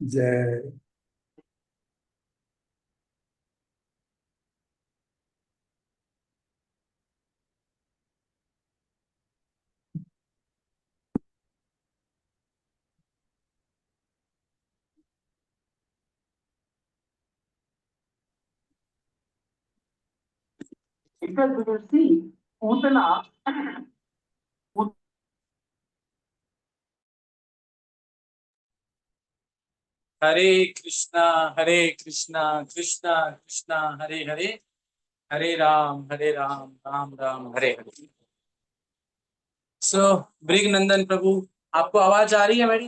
जय। पूतना हरे कृष्णा हरे कृष्णा कृष्णा कृष्णा हरे हरे, हरे राम राम राम हरे हरे। सो ब्रिग नंदन प्रभु, आपको आवाज आ रही है मेरी?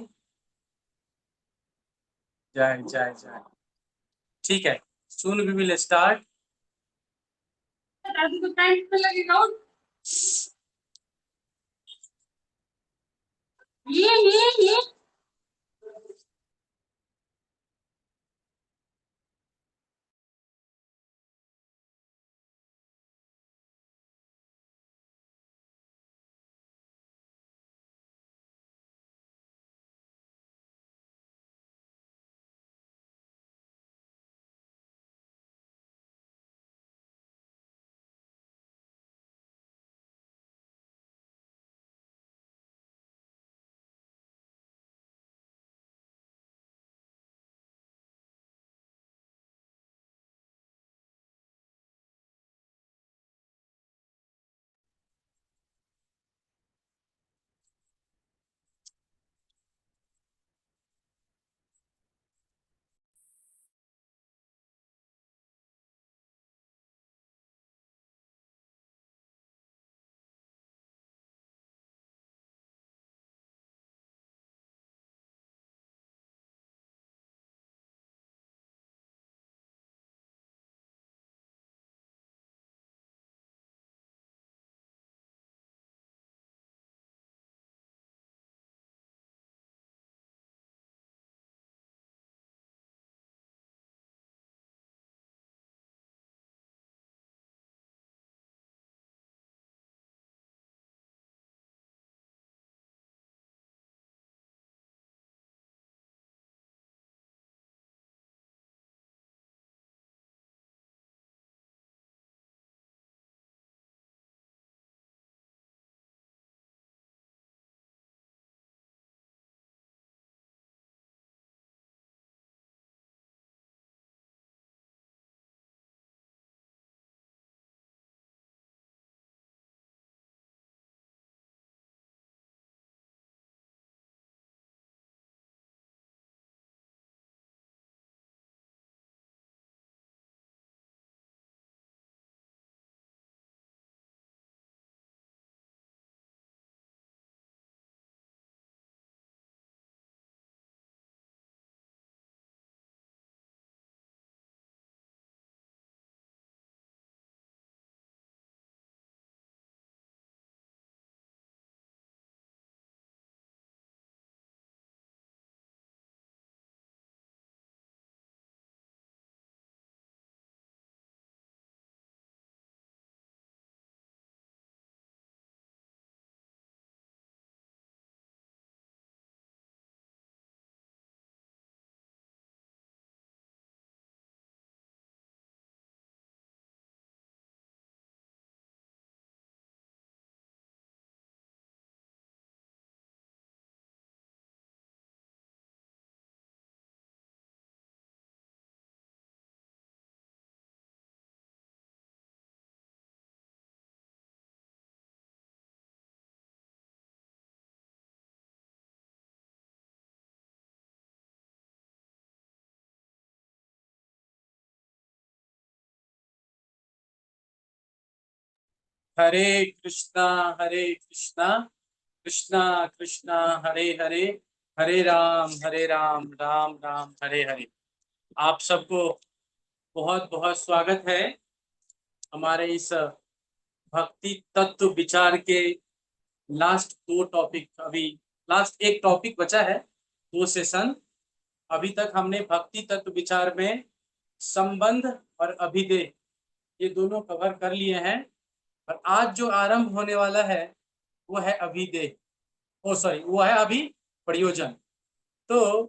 जय जय जय। ठीक है, सुन वी विल स्टार्ट। ये हरे कृष्णा कृष्णा कृष्णा हरे हरे, हरे राम राम राम हरे हरे। आप सबको बहुत बहुत स्वागत है हमारे इस भक्ति तत्व विचार के लास्ट दो टॉपिक। अभी लास्ट एक टॉपिक बचा है, दो सेशन। अभी तक हमने भक्ति तत्व विचार में संबंध और अभिधेय ये दोनों कवर कर लिए हैं, और आज जो आरंभ होने वाला है वो है अभिधेय, वो है अभी प्रयोजन। तो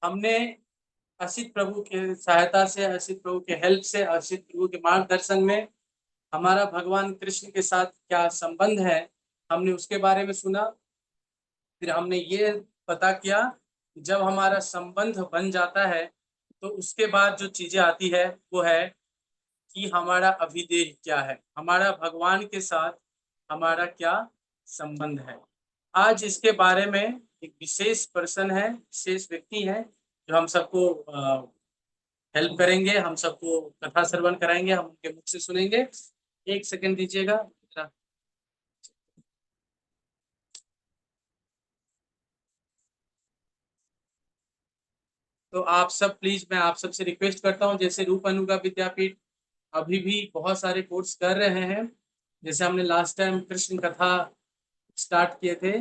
हमने असित प्रभु के सहायता से, असित प्रभु के हेल्प से, असित प्रभु के मार्गदर्शन में हमारा भगवान कृष्ण के साथ क्या संबंध है, हमने उसके बारे में सुना। फिर हमने ये पता किया कि जब हमारा संबंध बन जाता है तो उसके बाद जो चीजें आती है वो है कि हमारा अभिदेह क्या है, हमारा भगवान के साथ हमारा क्या संबंध है। आज इसके बारे में एक विशेष पर्सन है, विशेष व्यक्ति है, जो हम सबको हेल्प करेंगे, हम सबको कथा श्रवण कराएंगे, हम उनके मुख से सुनेंगे। एक सेकंड दीजिएगा। तो आप सब प्लीज, मैं आप सबसे रिक्वेस्ट करता हूँ, जैसे रूप अनुगा विद्यापीठ अभी भी बहुत सारे कोर्स कर रहे हैं। जैसे हमने लास्ट टाइम कृष्ण कथा स्टार्ट किए थे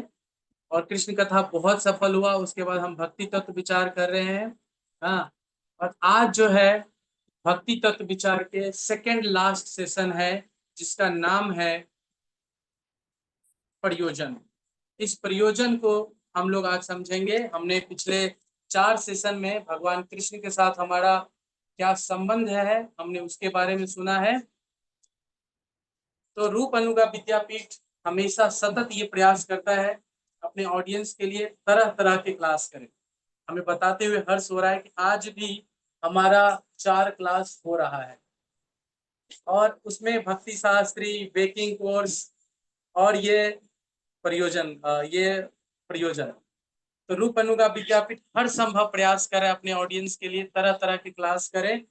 और कृष्ण कथा बहुत सफल हुआ, उसके बाद हम भक्ति तत्व विचार कर रहे हैं। हाँ, और आज जो है भक्ति तत्व विचार के सेकंड लास्ट सेशन है, जिसका नाम है प्रयोजन। इस प्रयोजन को हम लोग आज समझेंगे। हमने पिछले 4 सेशन में भगवान कृष्ण के साथ हमारा क्या संबंध है, हमने उसके बारे में सुना है। तो रूप अनुगा विद्यापीठ हमेशा सतत ये प्रयास करता है अपने ऑडियंस के लिए तरह तरह के क्लास करें। हमें बताते हुए हर्ष हो रहा है कि आज भी हमारा 4 क्लास हो रहा है और उसमें भक्ति शास्त्री, बेकिंग कोर्स और ये प्रयोजन। तो रूप अनुगा विद्यापीठ हर संभव प्रयास करे अपने ऑडियंस के लिए तरह तरह की क्लास करें,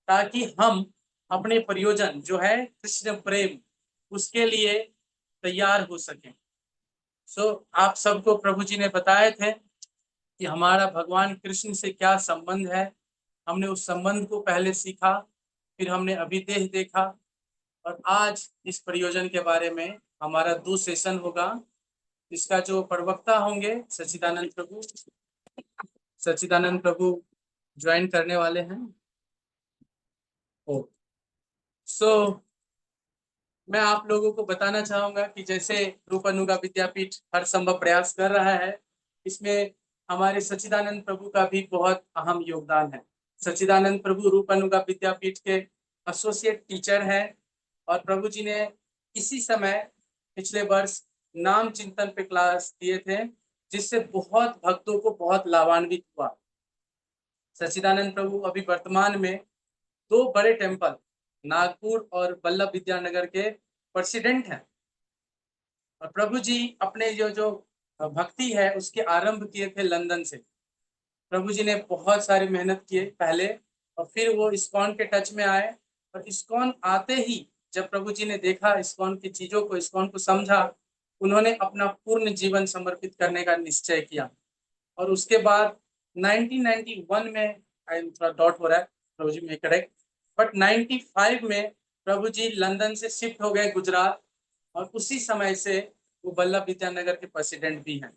ताकि हम अपने प्रयोजन जो है कृष्ण प्रेम, उसके लिए तैयार हो सकें। आप सबको प्रभु जी ने बताए थे कि हमारा भगवान कृष्ण से क्या संबंध है। हमने उस संबंध को पहले सीखा, फिर हमने अभिदेह देखा, और आज इस प्रयोजन के बारे में हमारा 2 सेशन होगा। इसका जो प्रवक्ता होंगे सच्चिदानंद प्रभु ज्वाइन करने वाले हैं। ओ सो मैं आप लोगों को बताना चाहूंगा कि जैसे रूप अनुगा विद्यापीठ हर संभव प्रयास कर रहा है, इसमें हमारे सच्चिदानंद प्रभु का भी बहुत अहम योगदान है। सच्चिदानंद प्रभु रूप अनुगा विद्यापीठ के एसोसिएट टीचर हैं और प्रभु जी ने इसी समय पिछले वर्ष नाम चिंतन पे क्लास दिए थे, जिससे बहुत भक्तों को बहुत लाभान्वित हुआ। सच्चिदानंद प्रभु अभी वर्तमान में 2 बड़े टेम्पल नागपुर और बल्लभ विद्यानगर के प्रेसिडेंट हैं। और प्रभु जी अपने जो भक्ति है उसके आरंभ किए थे लंदन से। प्रभु जी ने बहुत सारी मेहनत किए पहले, और फिर वो इस्कॉन के टच में आए। और इस्कॉन आते ही जब प्रभु जी ने देखा इस्कॉन की चीजों को, इस्कॉन को समझा, उन्होंने अपना पूर्ण जीवन समर्पित करने का निश्चय किया। और उसके बाद 1991 में, थोड़ा डॉट हो रहा है, प्रभु जी में करेक्ट, बट 95 में प्रभु जी लंदन से शिफ्ट हो गए गुजरात, और उसी समय से वो बल्लभ विद्यानगर के प्रेसिडेंट भी हैं।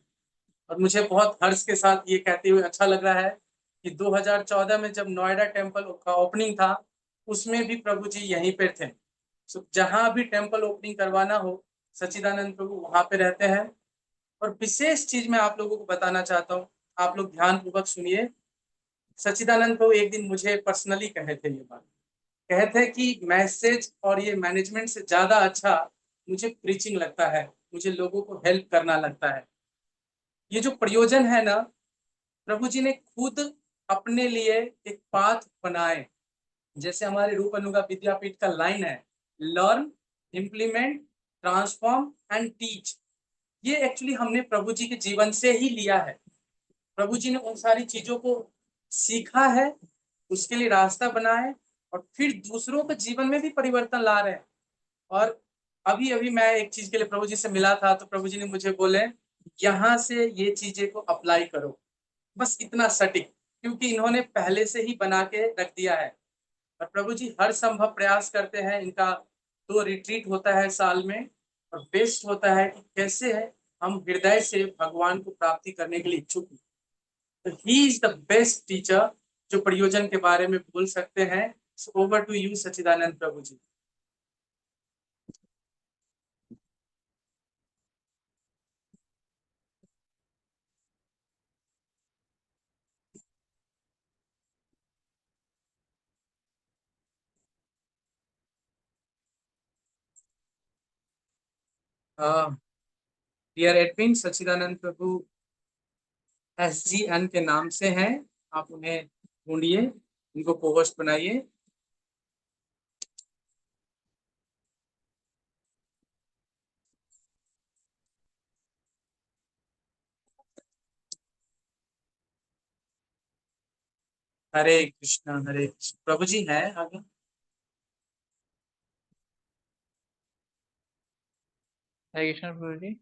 और मुझे बहुत हर्ष के साथ ये कहते हुए अच्छा लग रहा है कि 2014 में जब नोएडा टेम्पल का ओपनिंग था, उसमें भी प्रभु जी यहीं पे थे। जहां भी टेम्पल ओपनिंग करवाना हो, सच्चिदानंद प्रभु वहां पे रहते हैं। और विशेष चीज मैं आप लोगों को बताना चाहता हूँ, आप लोग ध्यान पूर्वक सुनिए। सच्चिदानंद प्रभु एक दिन मुझे पर्सनली कहे थे ये बात, कहे थे कि मैसेज और ये मैनेजमेंट से ज्यादा अच्छा मुझे प्रीचिंग लगता है, मुझे लोगों को हेल्प करना लगता है। ये जो प्रयोजन है ना, प्रभु जी ने खुद अपने लिए एक पाथ बनाए। जैसे हमारे रूप अनुगा विद्यापीठ का लाइन है, learn, implement, transform and teach. ये एक्चुअली हमने प्रभु जी के जीवन से ही लिया है। प्रभु जी ने उन सारी चीजों को सीखा है, उसके लिए रास्ता बनाए, और फिर दूसरों के जीवन में भी परिवर्तन ला रहे हैं। और अभी अभी मैं एक चीज के लिए प्रभु जी से मिला था, तो प्रभु जी ने मुझे बोले यहाँ से ये चीजें को अप्लाई करो, बस इतना सटीक, क्योंकि इन्होंने पहले से ही बना के रख दिया है। और प्रभु जी हर संभव प्रयास करते हैं। इनका 2 रिट्रीट होता है साल में, और बेस्ट होता है कि कैसे है हम हृदय से भगवान को प्राप्ति करने के लिए इच्छुक हैं। तो he is the best teacher जो प्रयोजन के बारे में बोल सकते हैं। Over to you Sachchidanand Prabhu ji. Dear admin, Sachchidanand Prabhu SGN के नाम से हैं, आप उन्हें ढूंढिए, उनको को-होस्ट बनाइए। हरे कृष्णा हरे कृष्ण। प्रभु जी हैं आगे? हरे कृष्ण प्रभु जी।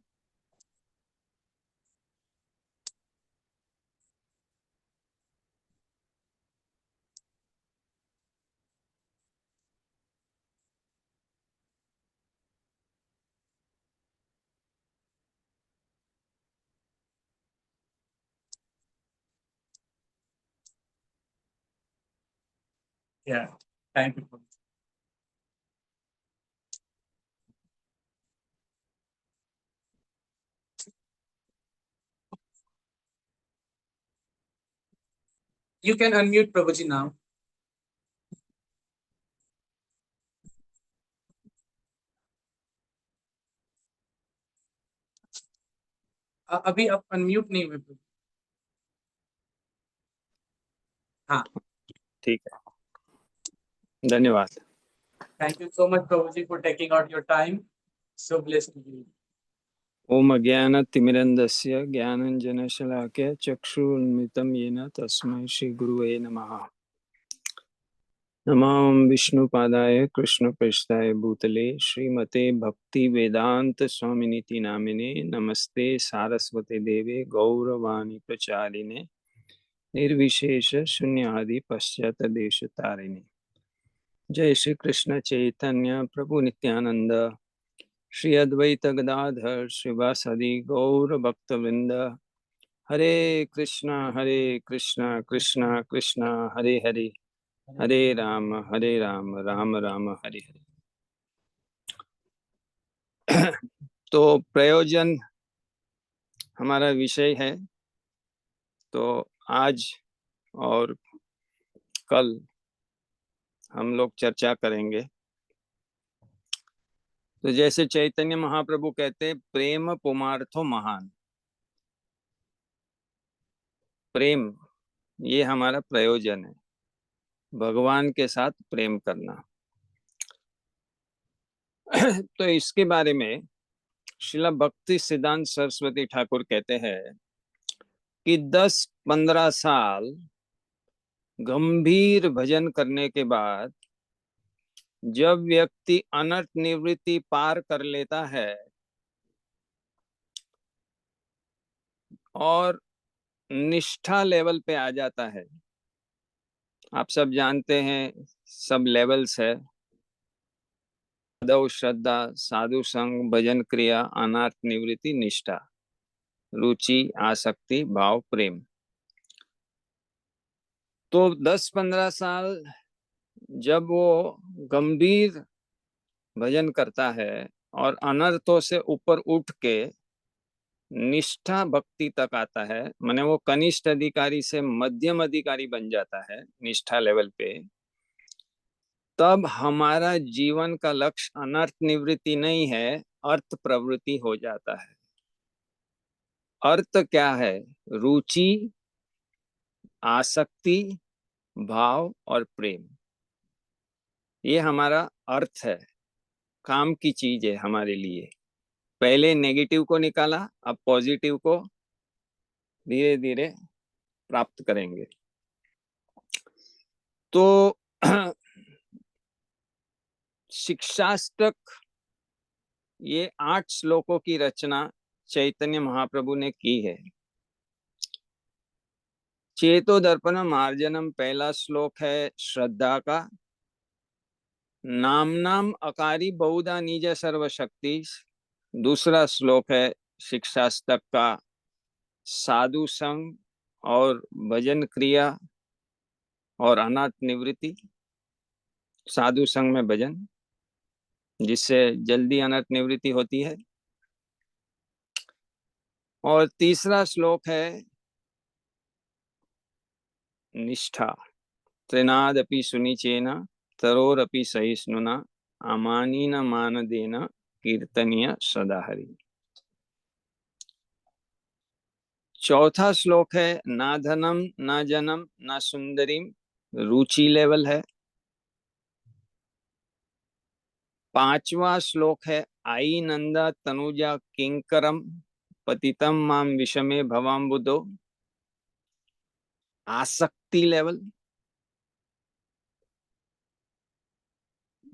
Yeah, thank you. You can unmute Prabhuji now. अभी आप अनम्यूट नहीं हुए प्रभु। हाँ, ठीक है, धन्यवाद। Thank you so much Prabhuji for taking out your time. So blessed to be. ओम अज्ञानतिमिरन्धस्य ज्ञानाञ्जनशलाकया चक्षुरुन्मिलितं येन तस्मै श्रीगुरुवे नमः। नमः विष्णुपादाय कृष्णप्रेष्ठाय भूतले श्रीमते भक्तिवेदांत स्वामिनिति नामिने नमस्ते सारस्वते देवे गौरवाणी प्रचारिणे निर्विशेष शून्यादि पश्चात देश तारिणे। जय श्री कृष्ण चैतन्य प्रभु नित्यानंद श्री अद्वैत गदाधर श्रीवासदि गौर भक्तवृंद। हरे कृष्णा कृष्णा कृष्णा हरे हरे, हरे राम राम राम हरे हरे। तो प्रयोजन हमारा विषय है। तो आज और कल हम लोग चर्चा करेंगे। तो जैसे चैतन्य महाप्रभु कहते हैं, प्रेम पुमार्थो महान। प्रेम ये हमारा प्रयोजन है, भगवान के साथ प्रेम करना। तो इसके बारे में श्रीला भक्ति सिद्धांत सरस्वती ठाकुर कहते हैं कि 10-15 साल गंभीर भजन करने के बाद जब व्यक्ति अनर्थ निवृत्ति पार कर लेता है और निष्ठा लेवल पे आ जाता है, आप सब जानते हैं सब लेवल्स है, आदव श्रद्धा, साधु संग, भजन क्रिया, अनर्थ निवृत्ति, निष्ठा, रुचि, आसक्ति, भाव, प्रेम। तो 10-15 साल जब वो गंभीर भजन करता है और अनर्थों से ऊपर उठ के निष्ठा भक्ति तक आता है, माने वो कनिष्ठ अधिकारी से मध्यम अधिकारी बन जाता है निष्ठा लेवल पे, तब हमारा जीवन का लक्ष्य अनर्थ निवृत्ति नहीं है, अर्थ प्रवृत्ति हो जाता है। अर्थ क्या है? रुचि, आसक्ति, भाव और प्रेम, ये हमारा अर्थ है, काम की चीज है हमारे लिए। पहले नेगेटिव को निकाला, अब पॉजिटिव को धीरे धीरे प्राप्त करेंगे। तो शिक्षाष्टक ये 8 श्लोकों की रचना चैतन्य महाप्रभु ने की है। चेतो दर्पण मार्जनम पहला श्लोक है श्रद्धा का। नाम नाम अकारी बहुधा निज सर्वशक्ति दूसरा श्लोक है शिक्षाष्टक का साधु संग और भजन क्रिया और अनाथ निवृत्ति। साधु संग में भजन, जिससे जल्दी अनर्थ निवृत्ति होती है। और तीसरा श्लोक है निष्ठा। त्रिनादपि सुनिचेन तरोरपि सहिष्णुना अमानी न मान देना कीर्तनीय सदा हरि। चौथा श्लोक है ना धनम ना जनम ना सुंदरीम, रुचि लेवल है। पांचवा श्लोक है आई नंदा तनुजा किंकरम पतितम माम विषमे भवाम्बुदो, आसक्ति लेवल।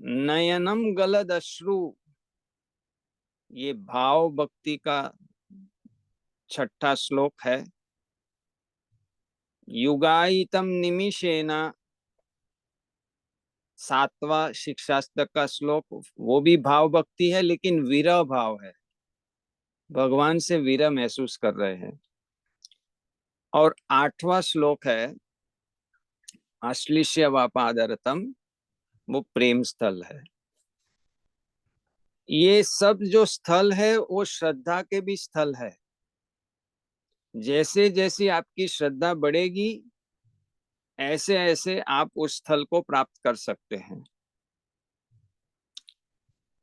नयनम गलद अश्रु, ये भाव भक्ति का छठा श्लोक है। युगायितम निमिषेना, सातवां शिक्षास्त्र का श्लोक, वो भी भाव भक्ति है लेकिन विरह भाव है, भगवान से विरह महसूस कर रहे हैं। और आठवां श्लोक है आश्लिष्य वापादरतम, वो प्रेम स्थल है। ये सब जो स्थल है वो श्रद्धा के भी स्थल है। जैसे जैसे आपकी श्रद्धा बढ़ेगी ऐसे ऐसे आप उस स्थल को प्राप्त कर सकते हैं।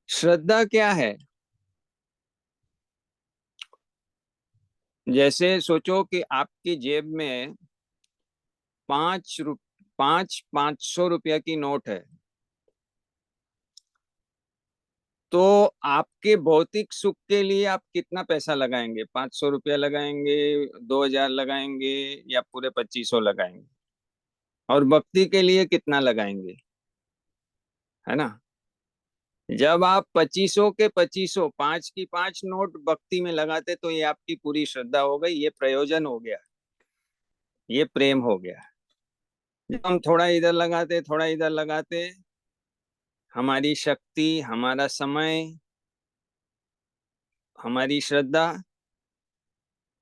श्रद्धा क्या है? जैसे सोचो कि आपकी जेब में 500 की नोट है, तो आपके भौतिक सुख के लिए आप कितना पैसा लगाएंगे? 500 रुपया लगाएंगे, 2000 लगाएंगे, या पूरे 2500 लगाएंगे? और भक्ति के लिए कितना लगाएंगे? है ना? जब आप 2500 के 2500, 5 की 5 नोट भक्ति में लगाते तो ये आपकी पूरी श्रद्धा हो गई, ये प्रयोजन हो गया, ये प्रेम हो गया। जब हम थोड़ा इधर लगाते थोड़ा इधर लगाते, हमारी शक्ति, हमारा समय, हमारी श्रद्धा,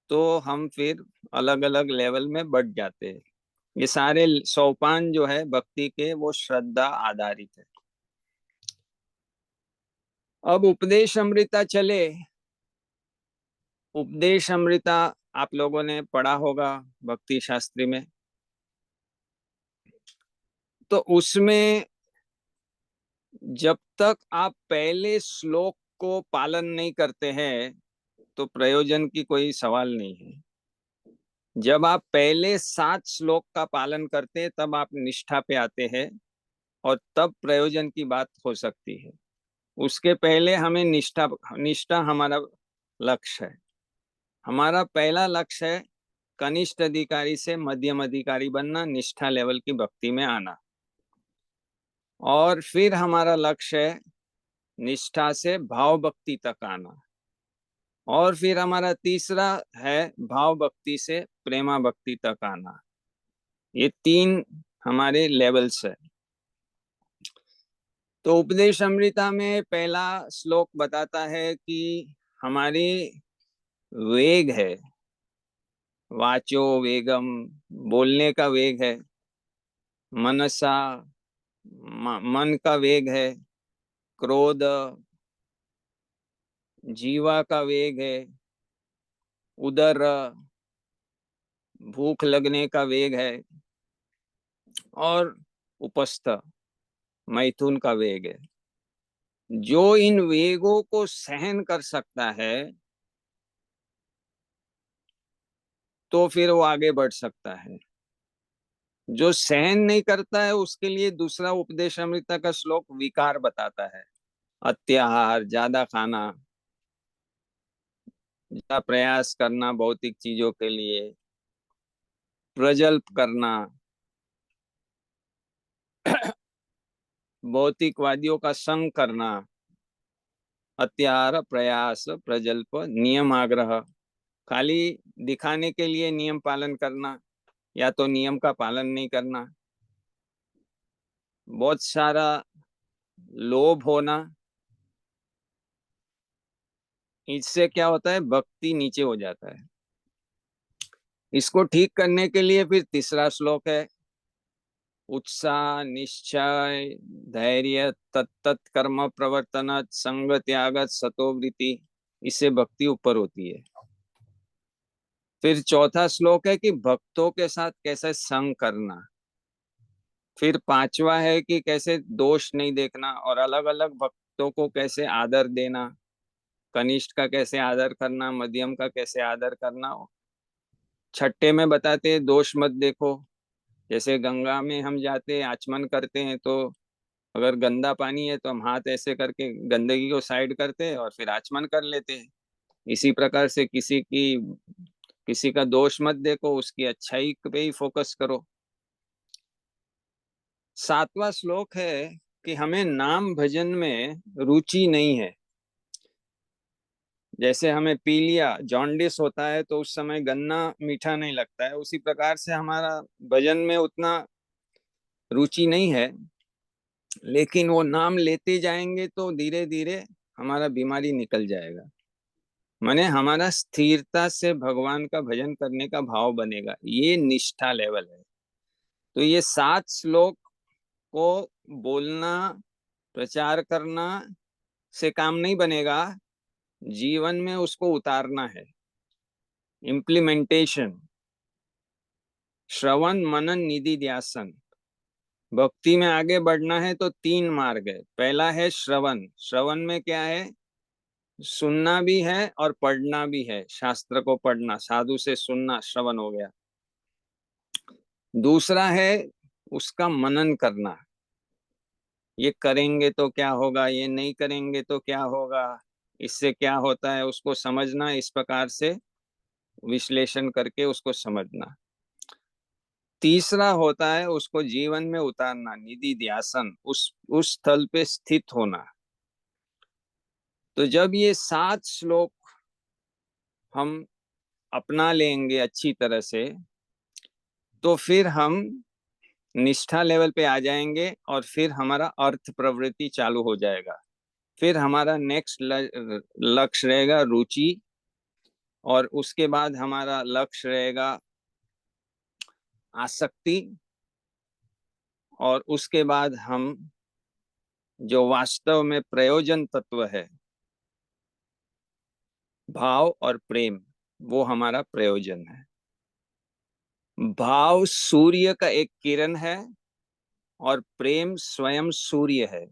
तो हम फिर अलग अलग लेवल में बढ़ जाते हैं। ये सारे सोपान जो है भक्ति के, वो श्रद्धा आधारित है। अब उपदेश अमृता चले। उपदेश अमृता आप लोगों ने पढ़ा होगा भक्ति शास्त्री में। तो उसमें जब तक आप पहले श्लोक को पालन नहीं करते हैं तो प्रयोजन की कोई सवाल नहीं है। जब आप पहले 7 श्लोक का पालन करते हैं तब आप निष्ठा पे आते हैं और तब प्रयोजन की बात हो सकती है। उसके पहले हमें निष्ठा हमारा लक्ष्य है। हमारा पहला लक्ष्य है कनिष्ठ अधिकारी से मध्यम अधिकारी बनना, निष्ठा लेवल की भक्ति में आना। और फिर हमारा लक्ष्य है निष्ठा से भाव भक्ति तक आना। और फिर हमारा तीसरा है भाव भक्ति से प्रेमा भक्ति तक आना। ये 3 हमारे लेवल्स है। तो उपदेश अमृता में पहला श्लोक बताता है कि हमारी वेग है, वाचो वेगम, बोलने का वेग है, मनसा, मन का वेग है, क्रोध, जीवा का वेग है, उदर, भूख लगने का वेग है, और उपस्थ, मैथुन का वेग है। जो इन वेगों को सहन कर सकता है तो फिर वो आगे बढ़ सकता है। जो सहन नहीं करता है उसके लिए दूसरा उपदेश अमृता का श्लोक विकार बताता है। अत्याहार, ज्यादा खाना, ज्यादा प्रयास करना भौतिक चीजों के लिए, प्रजल्प करना, भौतिकवादियों का संग करना, अत्याहार, प्रयास, प्रजल्प, नियम आग्रह, खाली दिखाने के लिए नियम पालन करना या तो नियम का पालन नहीं करना, बहुत सारा लोभ होना, इससे क्या होता है? भक्ति नीचे हो जाता है। इसको ठीक करने के लिए फिर तीसरा श्लोक है उत्साह, निश्चय, धैर्य, तत्त कर्म प्रवर्तन, संग त्याग, सतोवृत्ति, इससे भक्ति ऊपर होती है। फिर चौथा श्लोक है कि भक्तों के साथ कैसे संग करना। फिर 5वां है कि कैसे दोष नहीं देखना और अलग अलग भक्तों को कैसे आदर देना, कनिष्ठ का कैसे आदर करना, मध्यम का कैसे आदर करना। छठे में बताते हैं दोष मत देखो। जैसे गंगा में हम जाते आचमन करते हैं, तो अगर गंदा पानी है तो हम हाथ ऐसे करके गंदगी को साइड करते हैं और फिर आचमन कर लेते हैं। इसी प्रकार से किसी का दोष मत देखो, उसकी अच्छाई पे ही फोकस करो। 7वां श्लोक है कि हमें नाम भजन में रुचि नहीं है। जैसे हमें पीलिया जॉन्डिस होता है तो उस समय गन्ना मीठा नहीं लगता है, उसी प्रकार से हमारा भजन में उतना रुचि नहीं है। लेकिन वो नाम लेते जाएंगे तो धीरे धीरे हमारा बीमारी निकल जाएगा। माने हमारा स्थिरता से भगवान का भजन करने का भाव बनेगा, ये निष्ठा लेवल है। तो ये 7 श्लोक को बोलना, प्रचार करना से काम नहीं बनेगा, जीवन में उसको उतारना है। इम्प्लीमेंटेशन, श्रवण मनन निधि ध्यासन। भक्ति में आगे बढ़ना है तो 3 मार्ग है। पहला है श्रवण। श्रवण में क्या है? सुनना भी है और पढ़ना भी है। शास्त्र को पढ़ना, साधु से सुनना श्रवण हो गया। दूसरा है उसका मनन करना। ये करेंगे तो क्या होगा, ये नहीं करेंगे तो क्या होगा, इससे क्या होता है, उसको समझना, इस प्रकार से विश्लेषण करके उसको समझना। तीसरा होता है उसको जीवन में उतारना, निधि ध्यासन, उस स्थल पे स्थित होना। तो जब ये 7 श्लोक हम अपना लेंगे अच्छी तरह से, तो फिर हम निष्ठा लेवल पे आ जाएंगे और फिर हमारा अर्थ प्रवृत्ति चालू हो जाएगा। फिर हमारा नेक्स्ट लक्ष्य रहेगा रुचि, और उसके बाद हमारा लक्ष्य रहेगा आसक्ति, और उसके बाद हम जो वास्तव में प्रयोजन तत्व है, भाव और प्रेम, वो हमारा प्रयोजन है। भाव सूर्य का एक किरण है और प्रेम स्वयं सूर्य है।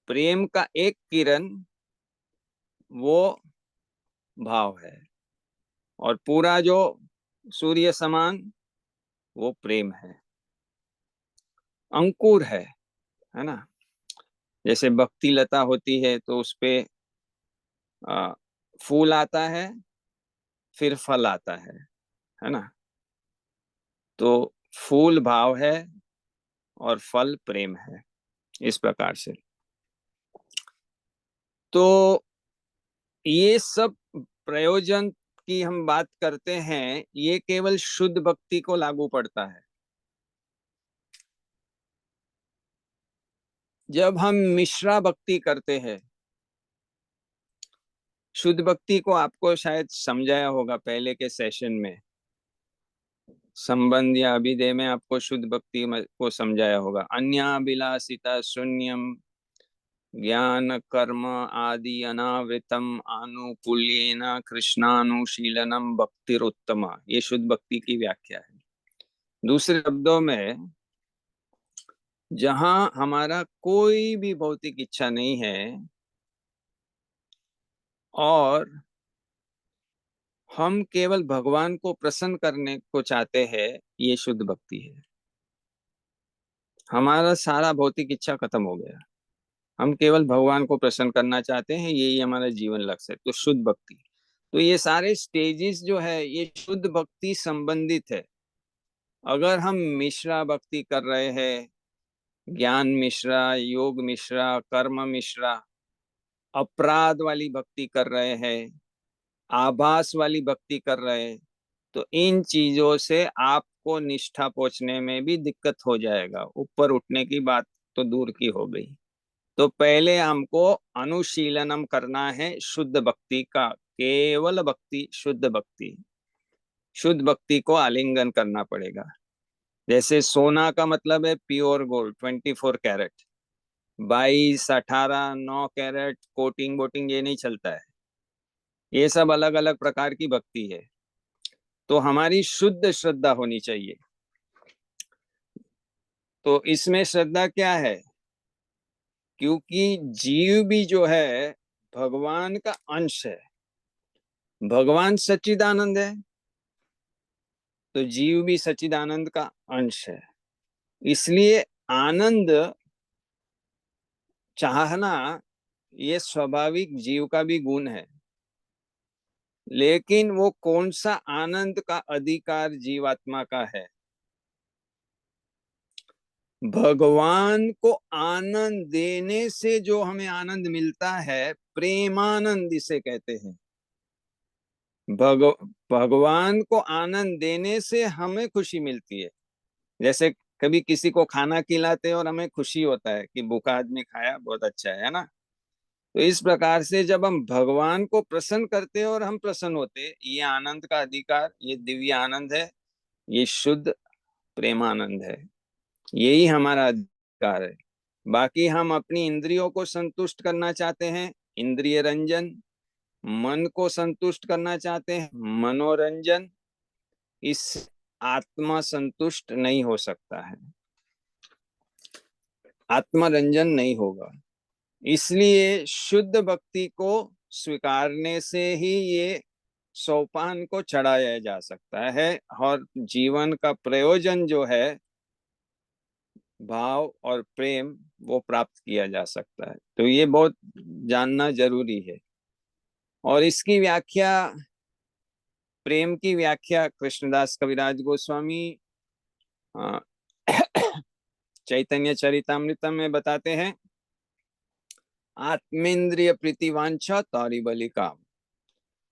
प्रेम का एक किरण वो भाव है, और पूरा जो सूर्य समान वो प्रेम है, अंकुर है ना। जैसे भक्ति लता होती है तो उसपे फूल आता है, फिर फल आता है ना। तो फूल भाव है और फल प्रेम है, इस प्रकार से। तो ये सब प्रयोजन की हम बात करते हैं, ये केवल शुद्ध भक्ति को लागू पड़ता है। जब हम मिश्रा भक्ति करते हैं, शुद्ध भक्ति को आपको शायद समझाया होगा पहले के सेशन में, संबंध या अभिधेय में आपको शुद्ध भक्ति को समझाया होगा। अन्याभिलाषिता शून्यम ज्ञान कर्म आदि अनावृतम आनुकूल्येन कृष्णानुशीलनम भक्तिरुत्तमा, ये शुद्ध भक्ति की व्याख्या है। दूसरे शब्दों में, जहां हमारा कोई भी भौतिक इच्छा नहीं है और हम केवल भगवान को प्रसन्न करने को चाहते हैं, ये शुद्ध भक्ति है। हमारा सारा भौतिक इच्छा खत्म हो गया, हम केवल भगवान को प्रसन्न करना चाहते हैं, यही हमारा जीवन लक्ष्य है, तो शुद्ध भक्ति। तो ये सारे स्टेजेस जो है ये शुद्ध भक्ति संबंधित है। अगर हम मिश्रा भक्ति कर रहे हैं, ज्ञान मिश्रा, योग मिश्रा, कर्म मिश्रा, अपराध वाली भक्ति कर रहे हैं, आभास वाली भक्ति कर रहे हैं, तो इन चीजों से आपको निष्ठा पहुंचने में भी दिक्कत हो जाएगा। ऊपर उठने की बात तो दूर की हो गई। तो पहले हमको अनुशीलनम करना है शुद्ध भक्ति का, केवल भक्ति, शुद्ध भक्ति। शुद्ध भक्ति को आलिंगन करना पड़ेगा। जैसे सोना का मतलब है pure gold 24 carat, 22, 18, 9 carat, coating boating ये नहीं चलता है। ये सब अलग अलग प्रकार की भक्ति है। तो हमारी शुद्ध श्रद्धा होनी चाहिए। तो इसमें श्रद्धा क्या है क्योंकि जीव भी जो है भगवान का अंश है। भगवान सच्चिदानंद है तो जीव भी सच्चिदानंद का अंश है। इसलिए आनंद चाहना ये स्वाभाविक जीव का भी गुण है। लेकिन वो कौन सा आनंद का अधिकार जीवात्मा का है? भगवान को आनंद देने से जो हमें आनंद मिलता है, प्रेमानंद इसे कहते हैं। भगवान को आनंद देने से हमें खुशी मिलती है। जैसे कभी किसी को खाना खिलाते हैं और हमें खुशी होता है कि भूखा आदमी खाया, बहुत अच्छा है ना। तो इस प्रकार से जब हम भगवान को प्रसन्न करते हैं और हम प्रसन्न होते हैं, ये आनंद का अधिकार, ये दिव्य आनंद है, ये शुद्ध प्रेमानंद है। यही हमारा अधिकार है। बाकी हम अपनी इंद्रियों को संतुष्ट करना चाहते हैं, इंद्रिय रंजन, मन को संतुष्ट करना चाहते हैं, मनोरंजन, इस आत्मा संतुष्ट नहीं हो सकता है, आत्मरंजन नहीं होगा। इसलिए शुद्ध भक्ति को स्वीकारने से ही ये सोपान को चढ़ाया जा सकता है और जीवन का प्रयोजन जो है भाव और प्रेम वो प्राप्त किया जा सकता है। तो ये बहुत जानना जरूरी है। और इसकी व्याख्या, प्रेम की व्याख्या कृष्णदास कविराज गोस्वामी चैतन्य चरितामृतम में बताते हैं। आत्मेंद्रिय प्रीतिवांछा तारी बलि काम।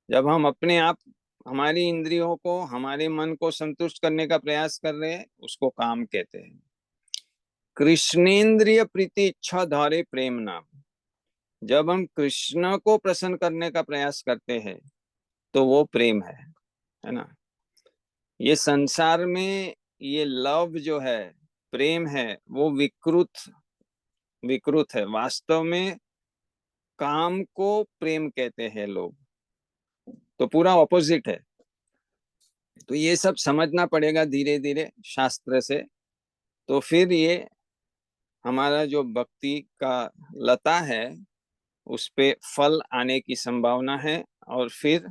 जब हम अपने आप हमारी इंद्रियों को, हमारे मन को संतुष्ट करने का प्रयास कर रहे हैं, उसको काम कहते हैं। कृष्णेंद्रिय प्रीति इच्छा धारे प्रेम नाम। जब हम कृष्ण को प्रसन्न करने का प्रयास करते हैं तो वो प्रेम है ना। ये संसार में ये लव जो है, प्रेम है, वो विकृत है। वास्तव में काम को प्रेम कहते हैं लोग, तो पूरा ऑपोजिट है। तो ये सब समझना पड़ेगा धीरे धीरे शास्त्र से। तो फिर ये हमारा जो भक्ति का लता है उस पे फल आने की संभावना है। और फिर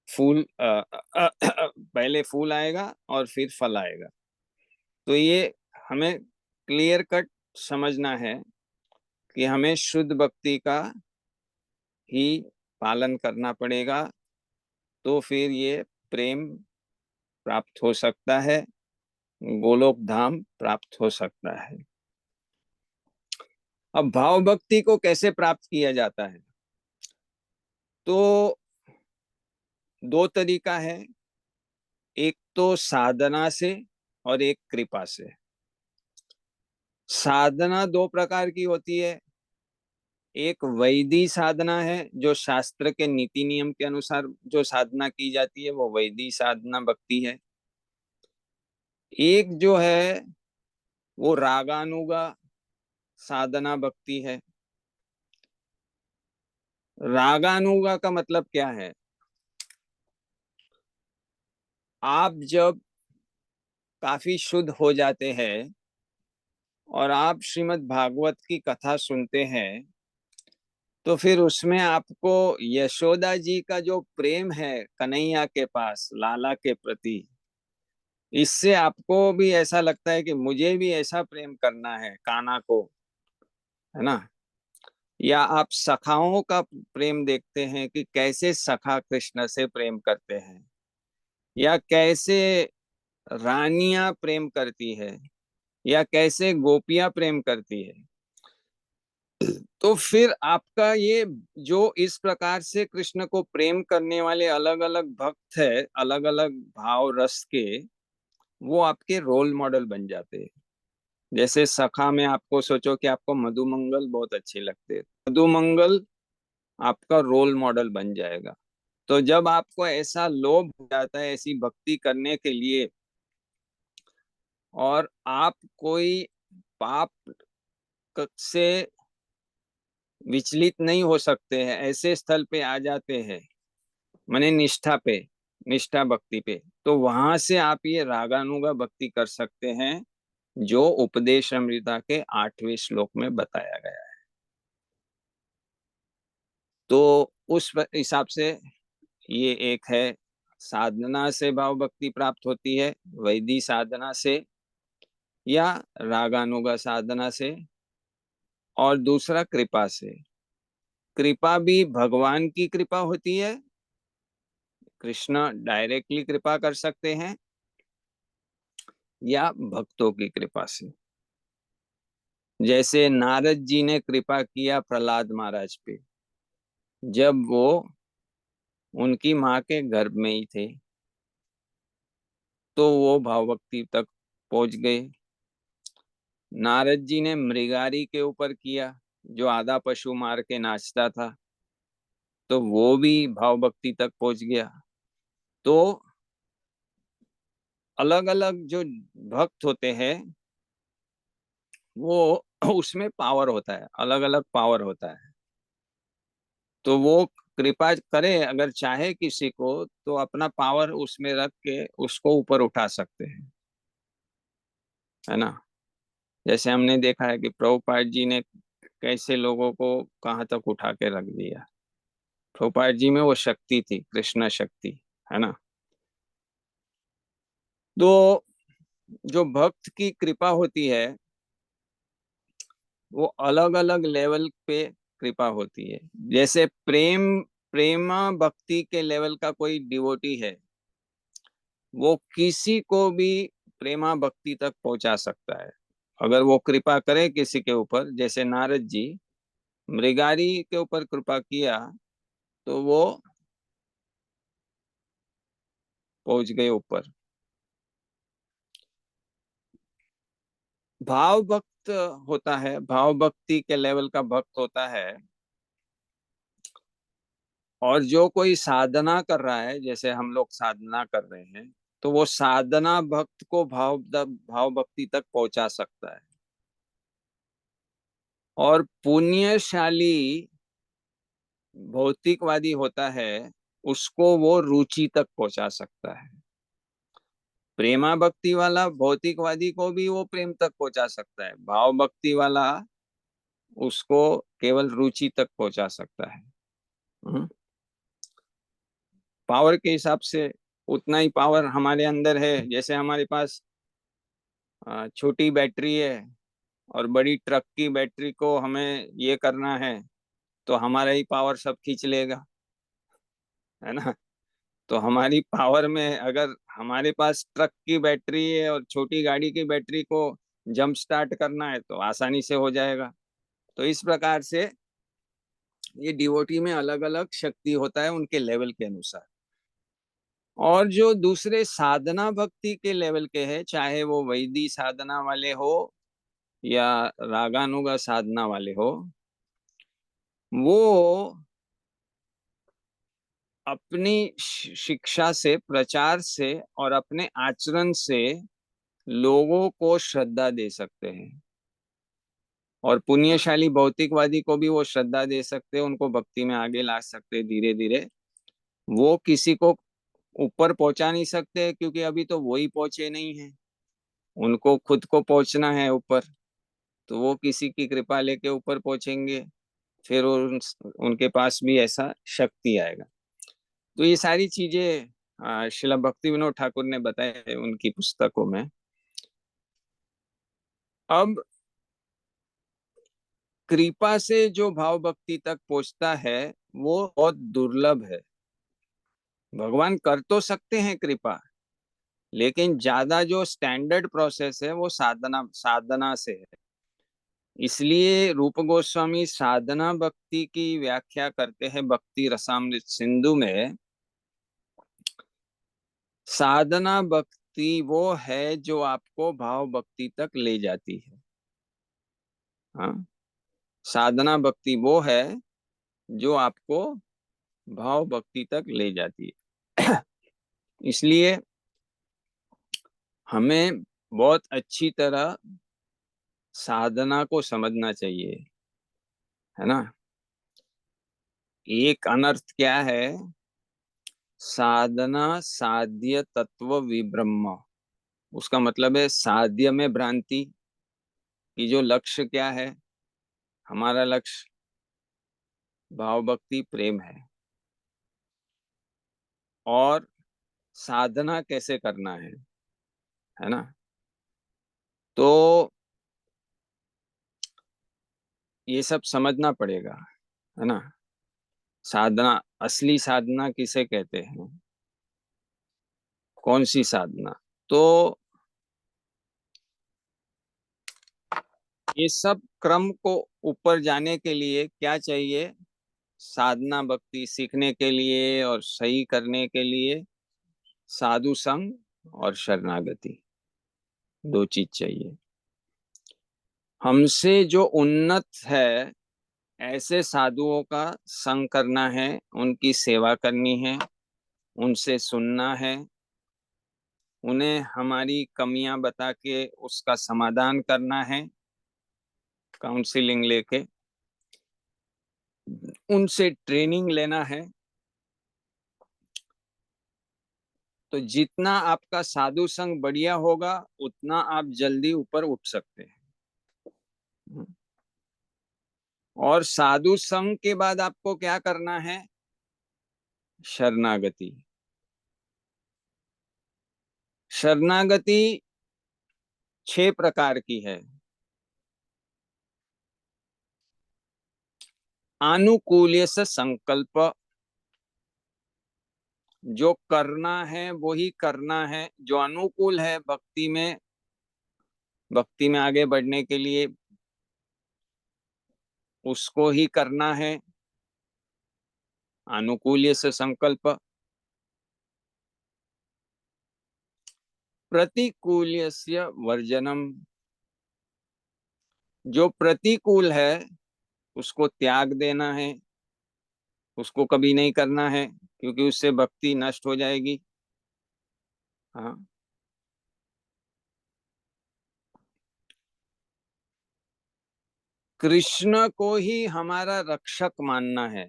फूल पहले फूल आएगा और फिर फल आएगा। तो ये हमें क्लियर कट समझना है कि हमें शुद्ध भक्ति का ही पालन करना पड़ेगा, तो फिर ये प्रेम प्राप्त हो सकता है, गोलोक धाम प्राप्त हो सकता है। अब भाव भक्ति को कैसे प्राप्त किया जाता है? तो दो तरीका है, एक तो साधना से और एक कृपा से। साधना दो प्रकार की होती है। एक वैदिक साधना है, जो शास्त्र के नीति नियम के अनुसार जो साधना की जाती है वो वैदिक साधना भक्ति है। एक जो है वो रागानुगा साधना भक्ति है। रागानुगा का मतलब क्या है? आप जब काफी शुद्ध हो जाते हैं और आप श्रीमद् भागवत की कथा सुनते हैं, तो फिर उसमें आपको यशोदा जी का जो प्रेम है कन्हैया के पास, लाला के प्रति, इससे आपको भी ऐसा लगता है कि मुझे भी ऐसा प्रेम करना है कान्हा को, है ना। या आप सखाओं का प्रेम देखते हैं कि कैसे सखा कृष्ण से प्रेम करते हैं, या कैसे रानियां प्रेम करती है, या कैसे गोपियां प्रेम करती है। तो फिर आपका ये जो इस प्रकार से कृष्ण को प्रेम करने वाले अलग अलग भक्त है, अलग अलग भाव रस के, वो आपके रोल मॉडल बन जाते हैं। जैसे सखा में आपको सोचो कि आपको मधुमंगल बहुत अच्छे लगते हैं, मधुमंगल आपका रोल मॉडल बन जाएगा। तो जब आपको ऐसा लोभ हो जाता है ऐसी भक्ति करने के लिए, और आप कोई पाप से विचलित नहीं हो सकते हैं, ऐसे स्थल पे आ जाते हैं, माने निष्ठा पे, निष्ठा भक्ति पे, तो वहां से आप ये रागानुगा भक्ति कर सकते हैं। जो उपदेश अमृता के 8वें श्लोक में बताया गया है। तो उस हिसाब से ये एक है, साधना से भाव भक्ति प्राप्त होती है, वैदिक साधना से या रागानुगा साधना से, और दूसरा कृपा से। कृपा भी भगवान की कृपा होती है, कृष्ण डायरेक्टली कृपा कर सकते हैं, या भक्तों की कृपा से। जैसे नारद जी ने कृपा किया प्रहलाद महाराज पे, जब वो उनकी माँ के गर्भ में ही थे, तो वो भाव भक्ति तक पहुंच गए। नारद जी ने मृगारी के ऊपर किया, जो आधा पशु मार के नाचता था, तो वो भी भाव भक्ति तक पहुंच गया। तो अलग अलग जो भक्त होते हैं, वो उसमें पावर होता है, अलग अलग पावर होता है। तो वो कृपा करे, अगर चाहे किसी को, तो अपना पावर उसमें रख के उसको ऊपर उठा सकते हैं, है ना। जैसे हमने देखा है कि प्रभुपाद जी ने कैसे लोगों को कहाँ तक उठा के रख दिया। प्रभुपाद जी में वो शक्ति थी, कृष्ण शक्ति, है ना। तो जो भक्त की कृपा होती है, वो अलग अलग लेवल पे कृपा होती है। जैसे प्रेमा भक्ति के लेवल का कोई डिवोटी है, वो किसी को भी प्रेमा भक्ति तक पहुंचा सकता है, अगर वो कृपा करे किसी के ऊपर। जैसे नारद जी मृगारी के ऊपर कृपा किया, तो वो पहुंच गए ऊपर। भाव भक्त होता है, भाव भक्ति के लेवल का भक्त होता है, और जो कोई साधना कर रहा है, जैसे हम लोग साधना कर रहे हैं, तो वो साधना भक्त को भाव भक्ति तक पहुंचा सकता है। और पुण्यशाली भौतिकवादी होता है, उसको वो रुचि तक पहुंचा सकता है। प्रेमा भक्ति वाला भौतिकवादी को भी वो प्रेम तक पहुंचा सकता है, भाव भक्ति वाला उसको केवल रुचि तक पहुंचा सकता है। पावर के हिसाब से उतना ही पावर हमारे अंदर है। जैसे हमारे पास छोटी बैटरी है, और बड़ी ट्रक की बैटरी को हमें ये करना है, तो हमारा ही पावर सब खींच लेगा, है ना। तो हमारी पावर में, अगर हमारे पास ट्रक की बैटरी है और छोटी गाड़ी की बैटरी को जंप स्टार्ट करना है, तो आसानी से हो जाएगा। तो इस प्रकार से ये डिवोटी में अलग अलग शक्ति होता है, उनके लेवल के अनुसार। और जो दूसरे साधना भक्ति के लेवल के हैं, चाहे वो वैदिक साधना वाले हो या रागानुगा साधना वाले हो, वो अपनी शिक्षा से, प्रचार से और अपने आचरण से लोगों को श्रद्धा दे सकते हैं। और पुण्यशाली भौतिकवादी को भी वो श्रद्धा दे सकते हैं, उनको भक्ति में आगे ला सकते हैं धीरे धीरे। वो किसी को ऊपर पहुंचा नहीं सकते, क्योंकि अभी तो वो ही पहुंचे नहीं है, उनको खुद को पहुंचना है ऊपर। तो वो किसी की कृपा लेके ऊपर पहुंचेंगे, फिर उनके पास भी ऐसा शक्ति आएगा। तो ये सारी चीजें श्रील भक्ति विनोद ठाकुर ने बताए हैं उनकी पुस्तकों में। अब कृपा से जो भाव भक्ति तक पहुंचता है, वो बहुत दुर्लभ है। भगवान कर तो सकते हैं कृपा, लेकिन ज्यादा जो स्टैंडर्ड प्रोसेस है वो साधना साधना से है। इसलिए रूप गोस्वामी साधना भक्ति की व्याख्या करते हैं भक्ति रसामृत सिंधु में। साधना भक्ति वो है जो आपको भाव भक्ति तक ले जाती है। हाँ, साधना भक्ति वो है जो आपको भाव भक्ति तक ले जाती है। इसलिए हमें बहुत अच्छी तरह साधना को समझना चाहिए, है ना। एक अनर्थ क्या है, साधना साध्य तत्व विब्रह्म। उसका मतलब है साध्य में भ्रांति, कि जो लक्ष्य क्या है, हमारा लक्ष्य भाव भक्ति प्रेम है, और साधना कैसे करना है ना। तो ये सब समझना पड़ेगा, है ना। साधना, असली साधना किसे कहते हैं, कौन सी साधना। तो ये सब क्रम को ऊपर जाने के लिए क्या चाहिए, साधना भक्ति सीखने के लिए और सही करने के लिए साधु संग और शरणागति, दो चीज चाहिए। हमसे जो उन्नत है ऐसे साधुओं का संग करना है, उनकी सेवा करनी है, उनसे सुनना है, उन्हें हमारी कमियां बता के उसका समाधान करना है, काउंसलिंग लेके उनसे ट्रेनिंग लेना है। तो जितना आपका साधु संग बढ़िया होगा उतना आप जल्दी ऊपर उठ सकते हैं। और साधु संग के बाद आपको क्या करना है, शरणागति। शरणागति 6 प्रकार की है। आनुकूल्य से संकल्प, जो करना है वो ही करना है, जो अनुकूल है भक्ति में आगे बढ़ने के लिए उसको ही करना है, आनुकूल्य से संकल्प। प्रतिकूल्यस्य वर्जनम, जो प्रतिकूल है उसको त्याग देना है, उसको कभी नहीं करना है, क्योंकि उससे भक्ति नष्ट हो जाएगी। हाँ। कृष्ण को ही हमारा रक्षक मानना है,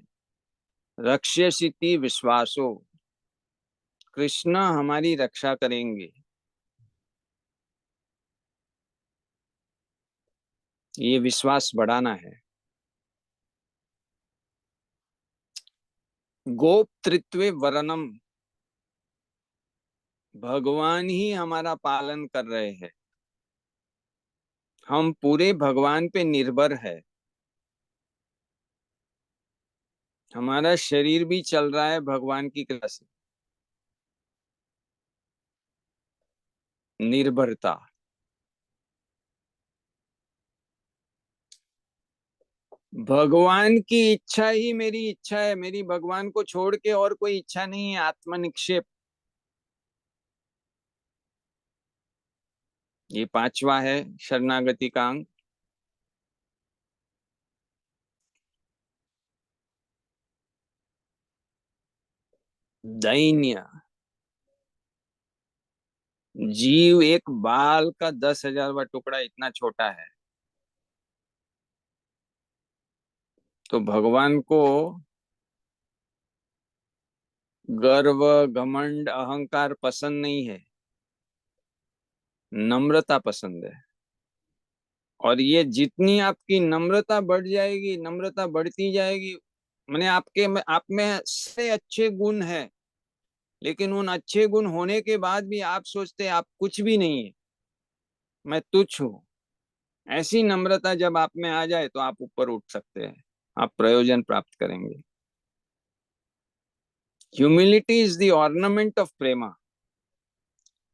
रक्ष्यसीति विश्वासो, कृष्ण हमारी रक्षा करेंगे, ये विश्वास बढ़ाना है। गोप्तृत्वे वरनम, भगवान ही हमारा पालन कर रहे हैं, हम पूरे भगवान पे निर्भर है। हमारा शरीर भी चल रहा है भगवान की कृपा से। निर्भरता, भगवान की इच्छा ही मेरी इच्छा है, मेरी भगवान को छोड़ के और कोई इच्छा नहीं है। आत्मनिक्षेप, ये 5वां है शरणागति का अंग। दैन्य, जीव एक बाल का 10,000वां टुकड़ा इतना छोटा है, तो भगवान को गर्व घमंड अहंकार पसंद नहीं है, नम्रता पसंद है। और ये जितनी आपकी नम्रता बढ़ जाएगी, नम्रता बढ़ती जाएगी, मैंने आप में से अच्छे गुण है, लेकिन उन अच्छे गुण होने के बाद भी आप सोचते आप कुछ भी नहीं है, मैं तुच्छ हूं। ऐसी नम्रता जब आप में आ जाए तो आप ऊपर उठ सकते हैं, आप प्रयोजन प्राप्त करेंगे। Humility is the ornament of prema.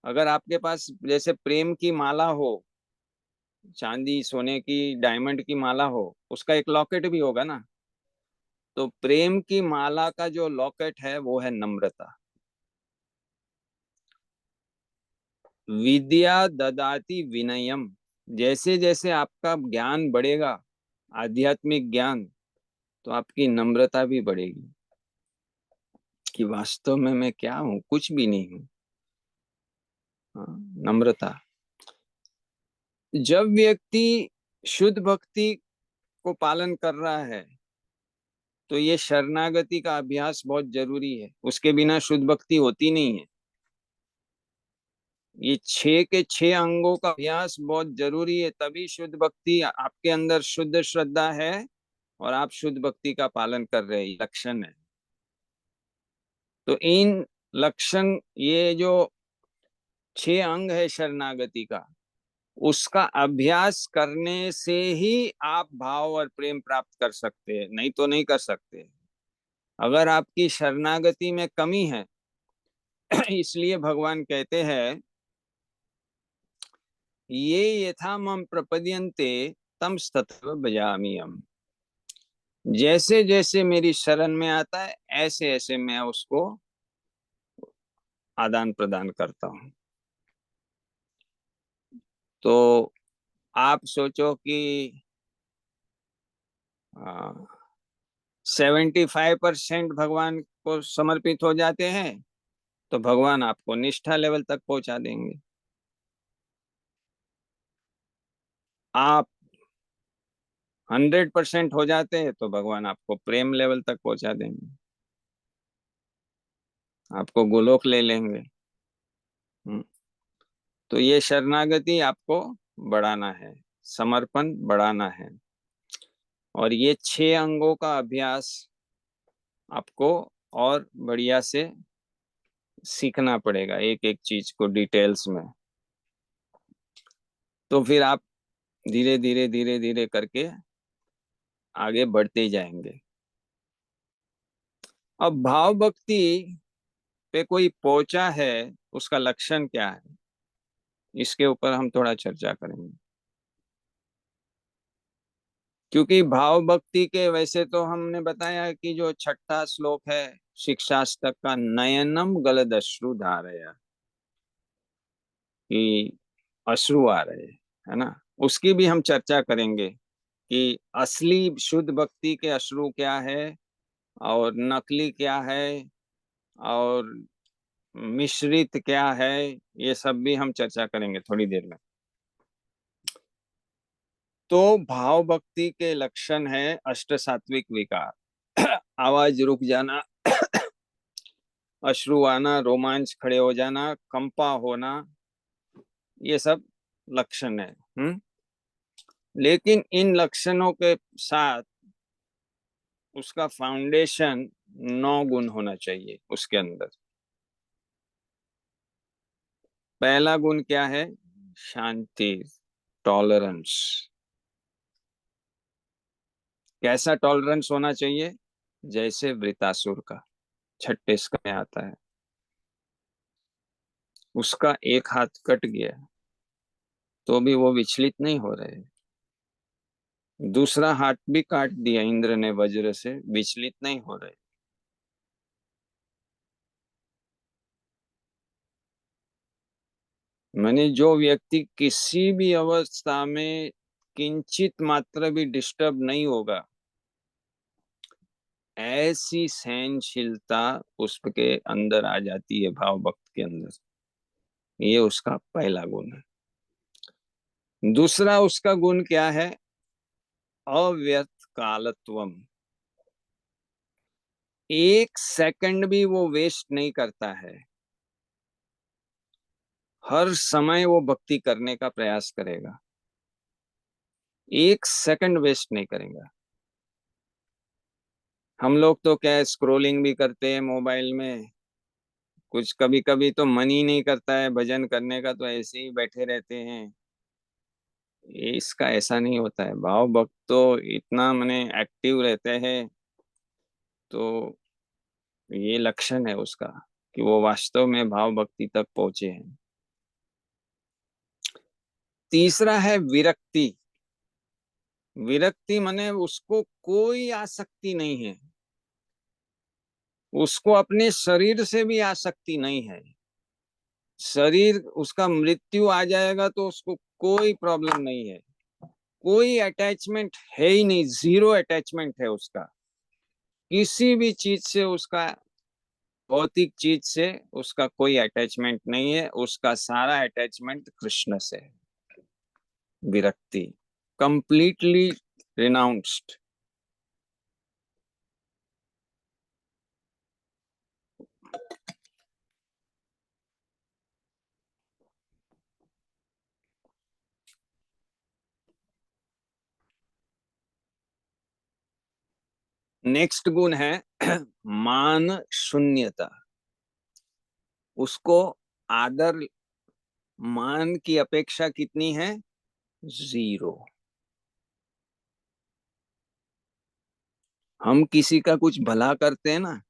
अगर आपके पास जैसे प्रेम की माला हो, चांदी सोने की डायमंड की माला हो, उसका एक लॉकेट भी होगा ना, तो प्रेम की माला का जो लॉकेट है वो है नम्रता। विद्या ददाति विनयम, जैसे जैसे आपका ज्ञान बढ़ेगा, आध्यात्मिक ज्ञान, तो आपकी नम्रता भी बढ़ेगी, कि वास्तव में मैं क्या हूं, कुछ भी नहीं हूं। हाँ, नम्रता। जब व्यक्ति शुद्ध भक्ति को पालन कर रहा है तो ये शरणागति का अभ्यास बहुत जरूरी है, उसके बिना शुद्ध भक्ति होती नहीं है। ये 6 के 6 अंगों का अभ्यास बहुत जरूरी है, तभी शुद्ध भक्ति, आपके अंदर शुद्ध श्रद्धा है और आप शुद्ध भक्ति का पालन कर रहे हैं, लक्षण है। तो इन लक्षण, ये जो 6 अंग है शरणागति का, उसका अभ्यास करने से ही आप भाव और प्रेम प्राप्त कर सकते हैं, नहीं तो नहीं कर सकते। अगर आपकी शरणागति में कमी है इसलिए भगवान कहते हैं, ये यथा मम प्रपद्यन्ते तम तथैव भजामि हम। जैसे जैसे मेरी शरण में आता है, ऐसे ऐसे मैं उसको आदान प्रदान करता हूं। तो आप सोचो कि 75% भगवान को समर्पित हो जाते हैं तो भगवान आपको निष्ठा लेवल तक पहुंचा देंगे। आप 100% हो जाते हैं तो भगवान आपको प्रेम लेवल तक पहुंचा देंगे, आपको गोलोक ले लेंगे। तो ये शरणागति आपको बढ़ाना है, समर्पण बढ़ाना है, और ये 6 अंगों का अभ्यास आपको और बढ़िया से सीखना पड़ेगा, एक एक चीज को डिटेल्स में। तो फिर आप धीरे धीरे धीरे धीरे करके आगे बढ़ते जाएंगे। अब भाव भक्ति पे कोई पहुंचा है, उसका लक्षण क्या है, इसके ऊपर हम थोड़ा चर्चा करेंगे। क्योंकि भाव भक्ति के, वैसे तो हमने बताया कि जो 6ठा श्लोक है शिक्षाष्टक का, नयनम गलदश्रु धारया, कि अश्रु आ रहे, है ना, उसकी भी हम चर्चा करेंगे कि असली शुद्ध भक्ति के अश्रु क्या है और नकली क्या है और मिश्रित क्या है, ये सब भी हम चर्चा करेंगे थोड़ी देर में। तो भाव भक्ति के लक्षण है अष्ट सात्विक विकार आवाज रुक जाना, अश्रु आना, रोमांच खड़े हो जाना, कंपा होना, ये सब लक्षण है। लेकिन इन लक्षणों के साथ उसका फाउंडेशन 9 गुण होना चाहिए उसके अंदर। पहला गुण क्या है? शांति, टॉलरेंस। कैसा टॉलरेंस होना चाहिए? जैसे वृतासुर का 6ठे स्कंद में आता है, उसका एक हाथ कट गया तो भी वो विचलित नहीं हो रहे, दूसरा हाथ भी काट दिया इंद्र ने वज्र से, विचलित नहीं हो रहे। माने जो व्यक्ति किसी भी अवस्था में किंचित मात्र भी डिस्टर्ब नहीं होगा, ऐसी सहनशीलता उसके अंदर आ जाती है भाव भक्त के अंदर। ये उसका पहला गुण है। दूसरा उसका गुण क्या है? अव्यर्थ कालत्वम। एक सेकंड भी वो वेस्ट नहीं करता है, हर समय वो भक्ति करने का प्रयास करेगा, एक सेकंड वेस्ट नहीं करेगा। हम लोग तो क्या स्क्रोलिंग भी करते हैं मोबाइल में, कुछ कभी कभी तो मन ही नहीं करता है भजन करने का, तो ऐसे ही बैठे रहते हैं। इसका ऐसा नहीं होता है, भाव भक्त तो इतना मने एक्टिव रहते हैं। तो ये लक्षण है उसका कि वो वास्तव में भाव भक्ति तक पहुंचे हैं। तीसरा है विरक्ति। विरक्ति माने उसको कोई आसक्ति नहीं है, उसको अपने शरीर से भी आसक्ति नहीं है। शरीर उसका मृत्यु आ जाएगा तो उसको कोई प्रॉब्लम नहीं है, कोई अटैचमेंट है ही नहीं, जीरो अटैचमेंट है उसका किसी भी चीज से, उसका भौतिक चीज से उसका कोई अटैचमेंट नहीं है, उसका सारा अटैचमेंट कृष्ण से है। विरक्ति, कंप्लीटली रिनाउंस्ड। नेक्स्ट गुण है मान शून्यता। उसको आदर मान की अपेक्षा कितनी है? 0। हम किसी का कुछ भला करते हैं ना,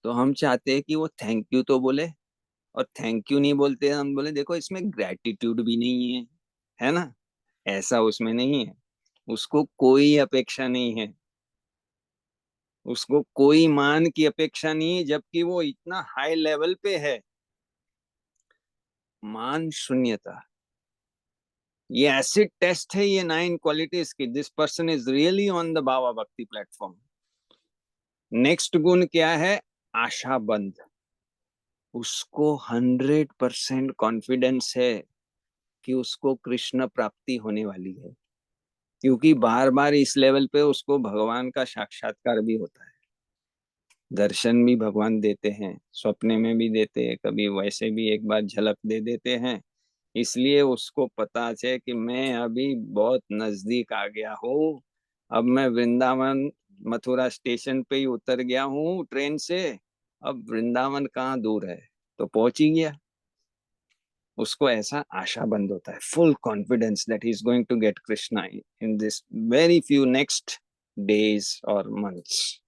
तो हम चाहते हैं कि वो थैंक यू तो बोले, और थैंक यू नहीं बोलते हम बोले देखो इसमें ग्रेटिट्यूड भी नहीं है ना? ऐसा उसमें नहीं है। उसको कोई अपेक्षा नहीं है, उसको कोई मान की अपेक्षा नहीं है, जबकि वो इतना हाई लेवल पे है। मान शून्यता, ये एसिड टेस्ट है, ये 9 क्वालिटीज की। This person is really on the Baba bhakti platform. Next गुण क्या है? आशाबंध। उसको 100% कॉन्फिडेंस है कि उसको कृष्ण प्राप्ति होने वाली है, क्योंकि बार बार इस लेवल पे उसको भगवान का साक्षात्कार भी होता है। दर्शन भी भगवान देते हैं, सपने में भी देते हैं, कभी वैसे भी एक बार झलक दे देते हैं। इसलिए उसको पता है कि मैं अभी बहुत नजदीक आ गया हूँ। अब मैं वृंदावन मथुरा स्टेशन पे ही उतर गया हूँ ट्रेन से। अब वृंदावन कहाँ दूर है, तो पहुंच ही गया। उसको ऐसा आशाबंद होता है, full confidence that he is going to get Krishna in this very few next days और मंथ्स।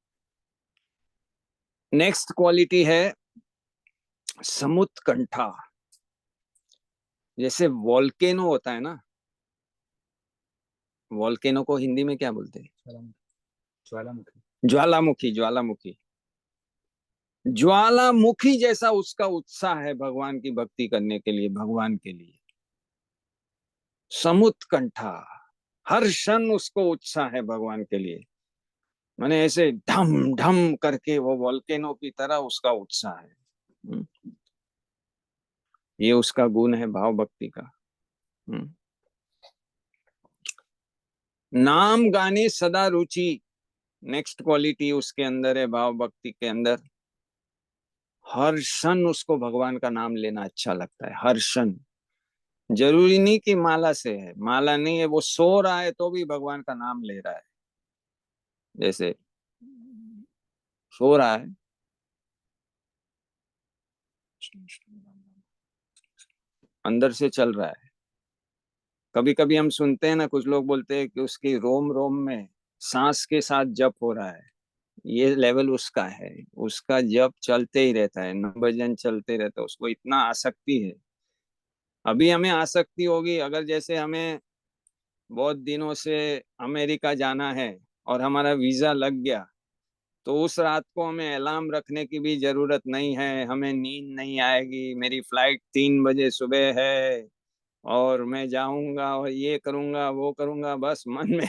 नेक्स्ट क्वालिटी है समुत्कंठा। जैसे वॉल्केनो होता है ना, वॉल्केनो को हिंदी में क्या बोलते हैं? ज्वालामुखी। ज्वालामुखी। ज्वालामुखी ज्वालामुखी जैसा उसका उत्साह है भगवान की भक्ति करने के लिए, भगवान के लिए। समुत्कंठा, हर क्षण उसको उत्साह है भगवान के लिए। माने ऐसे ढम ढम करके वो वॉल्केनो की तरह उसका उत्साह है। ये उसका गुण है भाव भक्ति का। नाम गाने सदा रुचि, नेक्स्ट क्वालिटी उसके अंदर है भाव भक्ति के अंदर। हर क्षण उसको भगवान का नाम लेना अच्छा लगता है, हर क्षण। जरूरी नहीं कि माला से है, माला नहीं है, वो सो रहा है तो भी भगवान का नाम ले रहा है। जैसे सो रहा है, अंदर से चल रहा है। कभी कभी हम सुनते हैं ना, कुछ लोग बोलते हैं कि उसकी रोम रोम में सांस के साथ जप हो रहा है। ये लेवल उसका है, उसका जप चलते ही रहता है, भजन चलते रहता है, उसको इतना आसक्ति है। अभी हमें आसक्ति होगी अगर जैसे हमें बहुत दिनों से अमेरिका जाना है और हमारा वीजा लग गया, तो उस रात को हमें अलार्म रखने की भी जरूरत नहीं है, हमें नींद नहीं आएगी। मेरी फ्लाइट 3 बजे सुबह है और मैं जाऊंगा और ये करूंगा वो करूंगा, बस मन में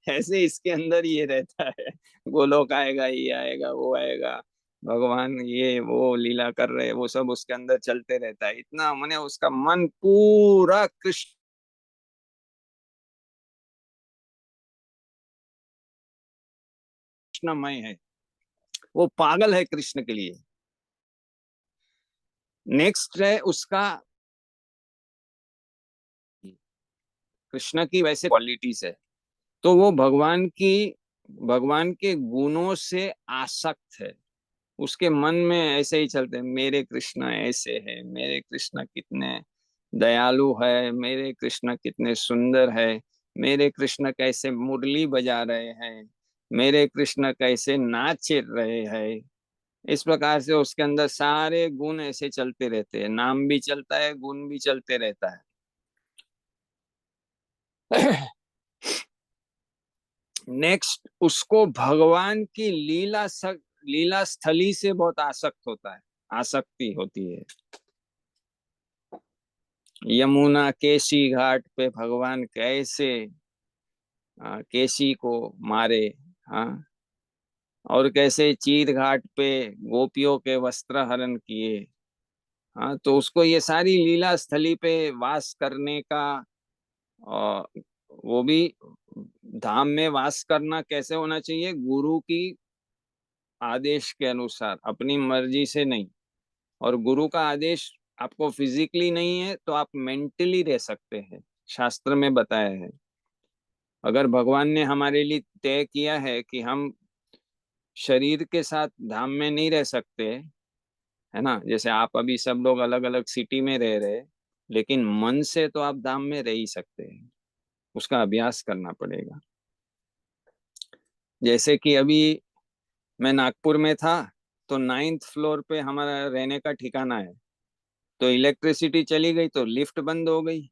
ऐसे इसके अंदर ये रहता है। गोलोक आएगा, ये आएगा, वो आएगा, भगवान ये वो लीला कर रहे, वो सब उसके अंदर चलते रहता है। इतना मैंने उसका मन पूरा कृष्णमय है, वो पागल है कृष्ण के लिए। नेक्स्ट है उसका, कृष्ण की वैसे क्वालिटीज है, तो वो भगवान के गुणों से आसक्त है। उसके मन में ऐसे ही चलते हैं, मेरे कृष्ण ऐसे है, मेरे कृष्ण कितने दयालु है, मेरे कृष्ण कितने सुंदर है, मेरे कृष्ण कैसे मुरली बजा रहे हैं, मेरे कृष्ण कैसे नाच रहे हैं। इस प्रकार से उसके अंदर सारे गुण ऐसे चलते रहते हैं, नाम भी चलता है, गुण भी चलते रहता है। नेक्स्ट, उसको भगवान की लीला स्थली से बहुत आसक्ति होती है। यमुना केशी घाट पे भगवान कैसे केशी को मारे, हाँ, और कैसे चीर घाट पे गोपियों के वस्त्र हरण किए। हाँ, तो उसको ये सारी लीला स्थली पे वास करने का, और वो भी धाम में वास करना कैसे होना चाहिए? गुरु की आदेश के अनुसार, अपनी मर्जी से नहीं। और गुरु का आदेश आपको फिजिकली नहीं है तो आप मेंटली रह सकते हैं, शास्त्र में बताया है। अगर भगवान ने हमारे लिए तय किया है कि हम शरीर के साथ धाम में नहीं रह सकते, है ना। जैसे आप अभी सब लोग अलग अलग सिटी में रह रहे, लेकिन मन से तो आप धाम में रह ही सकते हैं। उसका अभ्यास करना पड़ेगा। जैसे कि अभी मैं नागपुर में था, तो 9th फ्लोर पे हमारा रहने का ठिकाना है। तो इलेक्ट्रिसिटी चली गई तो लिफ्ट बंद हो गई।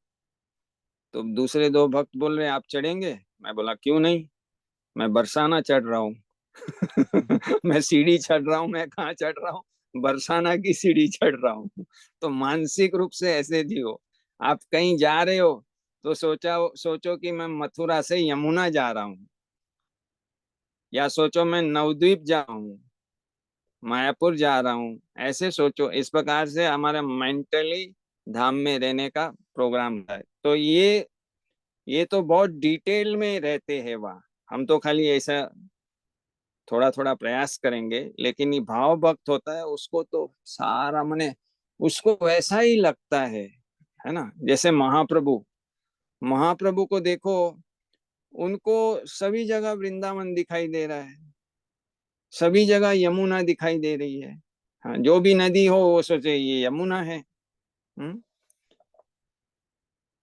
तो दूसरे दो भक्त बोल रहे आप चढ़ेंगे? मैं बोला क्यों नहीं, मैं बरसाना चढ़ रहा हूँ। मैं सीढ़ी चढ़ रहा हूँ, मैं कहाँ चढ़ रहा हूँ, बरसाना की सीढ़ी चढ़ रहा हूँ। तो मानसिक रूप से ऐसे जियो। आप कहीं जा रहे हो तो सोचो कि मैं मथुरा से यमुना जा रहा हूँ, या सोचो मैं नवद्वीप जा रहा हूँ, मायापुर जा रहा हूँ, ऐसे सोचो। इस प्रकार से हमारा मेंटली धाम में रहने का प्रोग्राम है। तो ये तो बहुत डिटेल में रहते हैं वहाँ। हम तो खाली ऐसा थोड़ा थोड़ा प्रयास करेंगे, लेकिन ये भाव भक्त होता है उसको तो सारा मने उसको वैसा ही लगता है ना। जैसे महाप्रभु महाप्रभु को देखो, उनको सभी जगह वृंदावन दिखाई दे रहा है, सभी जगह यमुना दिखाई दे रही है। हाँ, जो भी नदी हो वो सोचे ये यमुना है।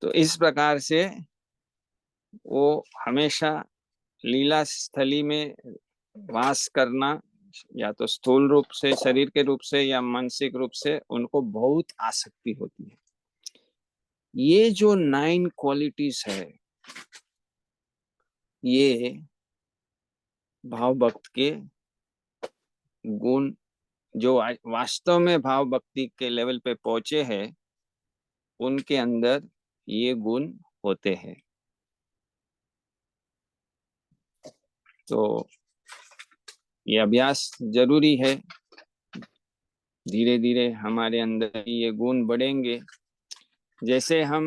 तो इस प्रकार से वो हमेशा लीला स्थली में वास करना, या तो स्थूल रूप से शरीर के रूप से या मानसिक रूप से, उनको बहुत आसक्ति होती है। ये जो 9 क्वालिटीज है, ये भाव भक्त के गुण, जो वास्तव में भाव भक्ति के लेवल पे पहुंचे हैं, उनके अंदर ये गुण होते हैं। तो ये अभ्यास जरूरी है। धीरे धीरे हमारे अंदर ये गुण बढ़ेंगे। जैसे हम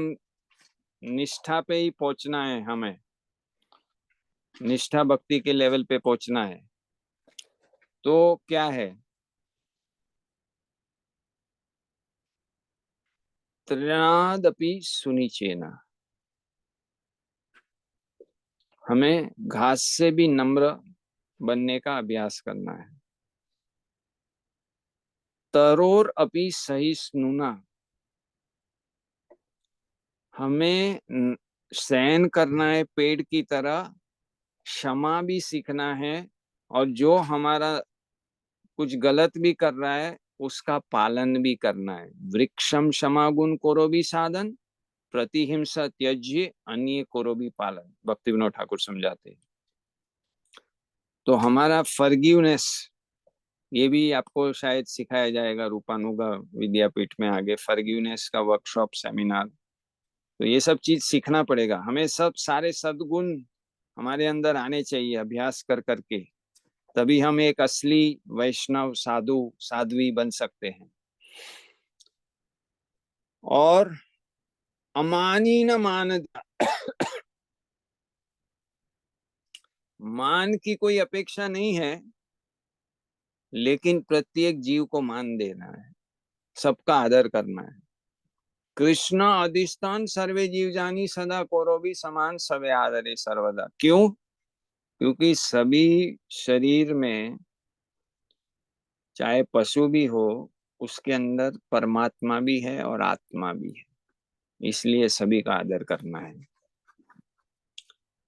निष्ठा पे ही पहुंचना है, हमें निष्ठा भक्ति के लेवल पे पहुंचना है, तो क्या है, त्रणादपि सुनिचेना। हमें घास से भी नम्र बनने का अभ्यास करना है। तरोर अपि सहिष्णुना, हमें सहन करना है पेड़ की तरह, क्षमा भी सीखना है, और जो हमारा कुछ गलत भी कर रहा है उसका पालन भी करना है। वृक्षम क्षमा गुण कोरो भी साधन, प्रतिहिंसा त्यज्य अन्य कोरो भी पालन, भक्ति विनोद ठाकुर समझाते हैं। तो हमारा फॉरगिवनेस, ये भी आपको शायद सिखाया जाएगा रूपानुगा विद्यापीठ में आगे, फॉरगिवनेस का वर्कशॉप सेमिनार। तो ये सब चीज सीखना पड़ेगा हमें। सब सारे सद्गुण हमारे अंदर आने चाहिए अभ्यास कर करके, तभी हम एक असली वैष्णव साधु साध्वी बन सकते हैं। और अमानी न मान, मान की कोई अपेक्षा नहीं है, लेकिन प्रत्येक जीव को मान देना है, सबका आदर करना है। कृष्ण अधिष्ठान सर्वे जीव जानी सदा कोरो भी समान सवे आदरे सर्वदा। क्यों? क्योंकि सभी शरीर में, चाहे पशु भी हो, उसके अंदर परमात्मा भी है और आत्मा भी है, इसलिए सभी का आदर करना है।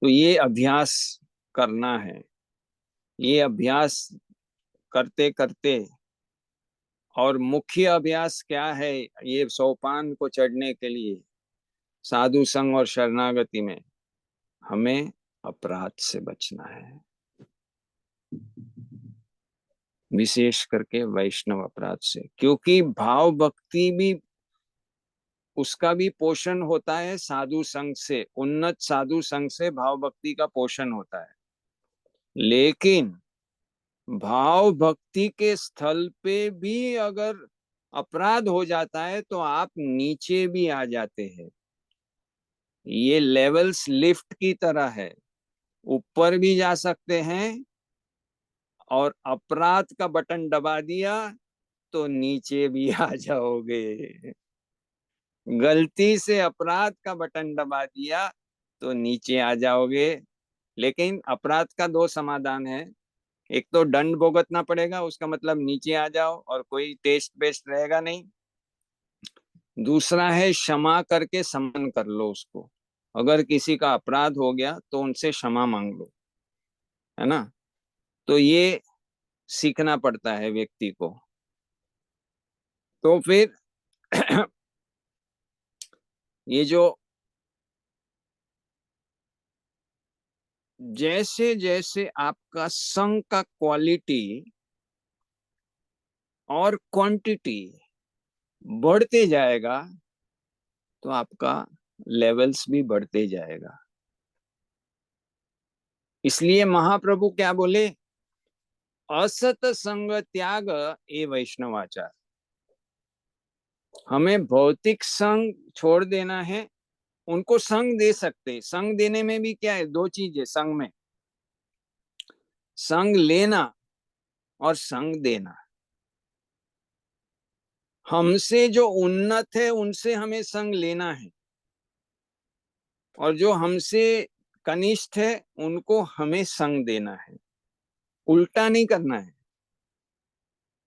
तो ये अभ्यास करना है। ये अभ्यास करते करते, और मुख्य अभ्यास क्या है ये सोपान को चढ़ने के लिए, साधु संग और शरणागति में हमें अपराध से बचना है, विशेष करके वैष्णव अपराध से। क्योंकि भाव भक्ति भी, उसका भी पोषण होता है साधु संग से, उन्नत साधु संग से भाव भक्ति का पोषण होता है। लेकिन भाव भक्ति के स्थल पे भी अगर अपराध हो जाता है तो आप नीचे भी आ जाते हैं। ये लेवल्स लिफ्ट की तरह है, ऊपर भी जा सकते हैं, और अपराध का बटन दबा दिया तो नीचे भी आ जाओगे। गलती से अपराध का बटन दबा दिया तो नीचे आ जाओगे। लेकिन अपराध का 2 समाधान है, एक तो दंड भुगतना पड़ेगा, उसका मतलब नीचे आ जाओ और कोई टेस्ट बेस्ट रहेगा नहीं। दूसरा है क्षमा करके समन कर लो उसको, अगर किसी का अपराध हो गया तो उनसे क्षमा मांग लो, है ना। तो ये सीखना पड़ता है व्यक्ति को। तो फिर ये जो जैसे जैसे आपका संघ का क्वालिटी और क्वांटिटी बढ़ते जाएगा तो आपका लेवल्स भी बढ़ते जाएगा। इसलिए महाप्रभु क्या बोले, असत संग त्याग ए वैष्णवाचार। हमें भौतिक संग छोड़ देना है। उनको संग दे सकते, संग देने में भी क्या है, दो चीज है संग में, संग लेना और संग देना। हमसे जो उन्नत है उनसे हमें संग लेना है, और जो हमसे कनिष्ठ है उनको हमें संग देना है, उल्टा नहीं करना है।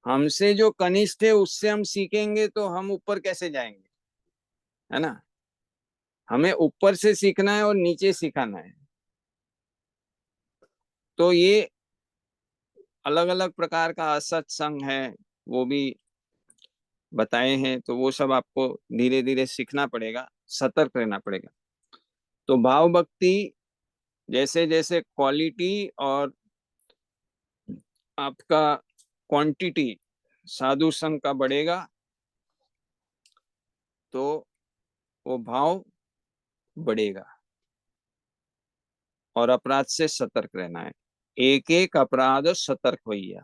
हमसे जो कनिष्ठ है उससे हम सीखेंगे तो हम ऊपर कैसे जाएंगे, है ना। हमें ऊपर से सीखना है और नीचे सिखाना है। तो ये अलग अलग प्रकार का असत्संग है, वो भी बताए हैं। तो वो सब आपको धीरे धीरे सीखना पड़ेगा, सतर्क रहना पड़ेगा। तो भाव भक्ति जैसे जैसे क्वालिटी और आपका क्वांटिटी साधु संघ का बढ़ेगा तो वो भाव बढ़ेगा। और अपराध से सतर्क रहना है। एक एक अपराध सतर्क भैया,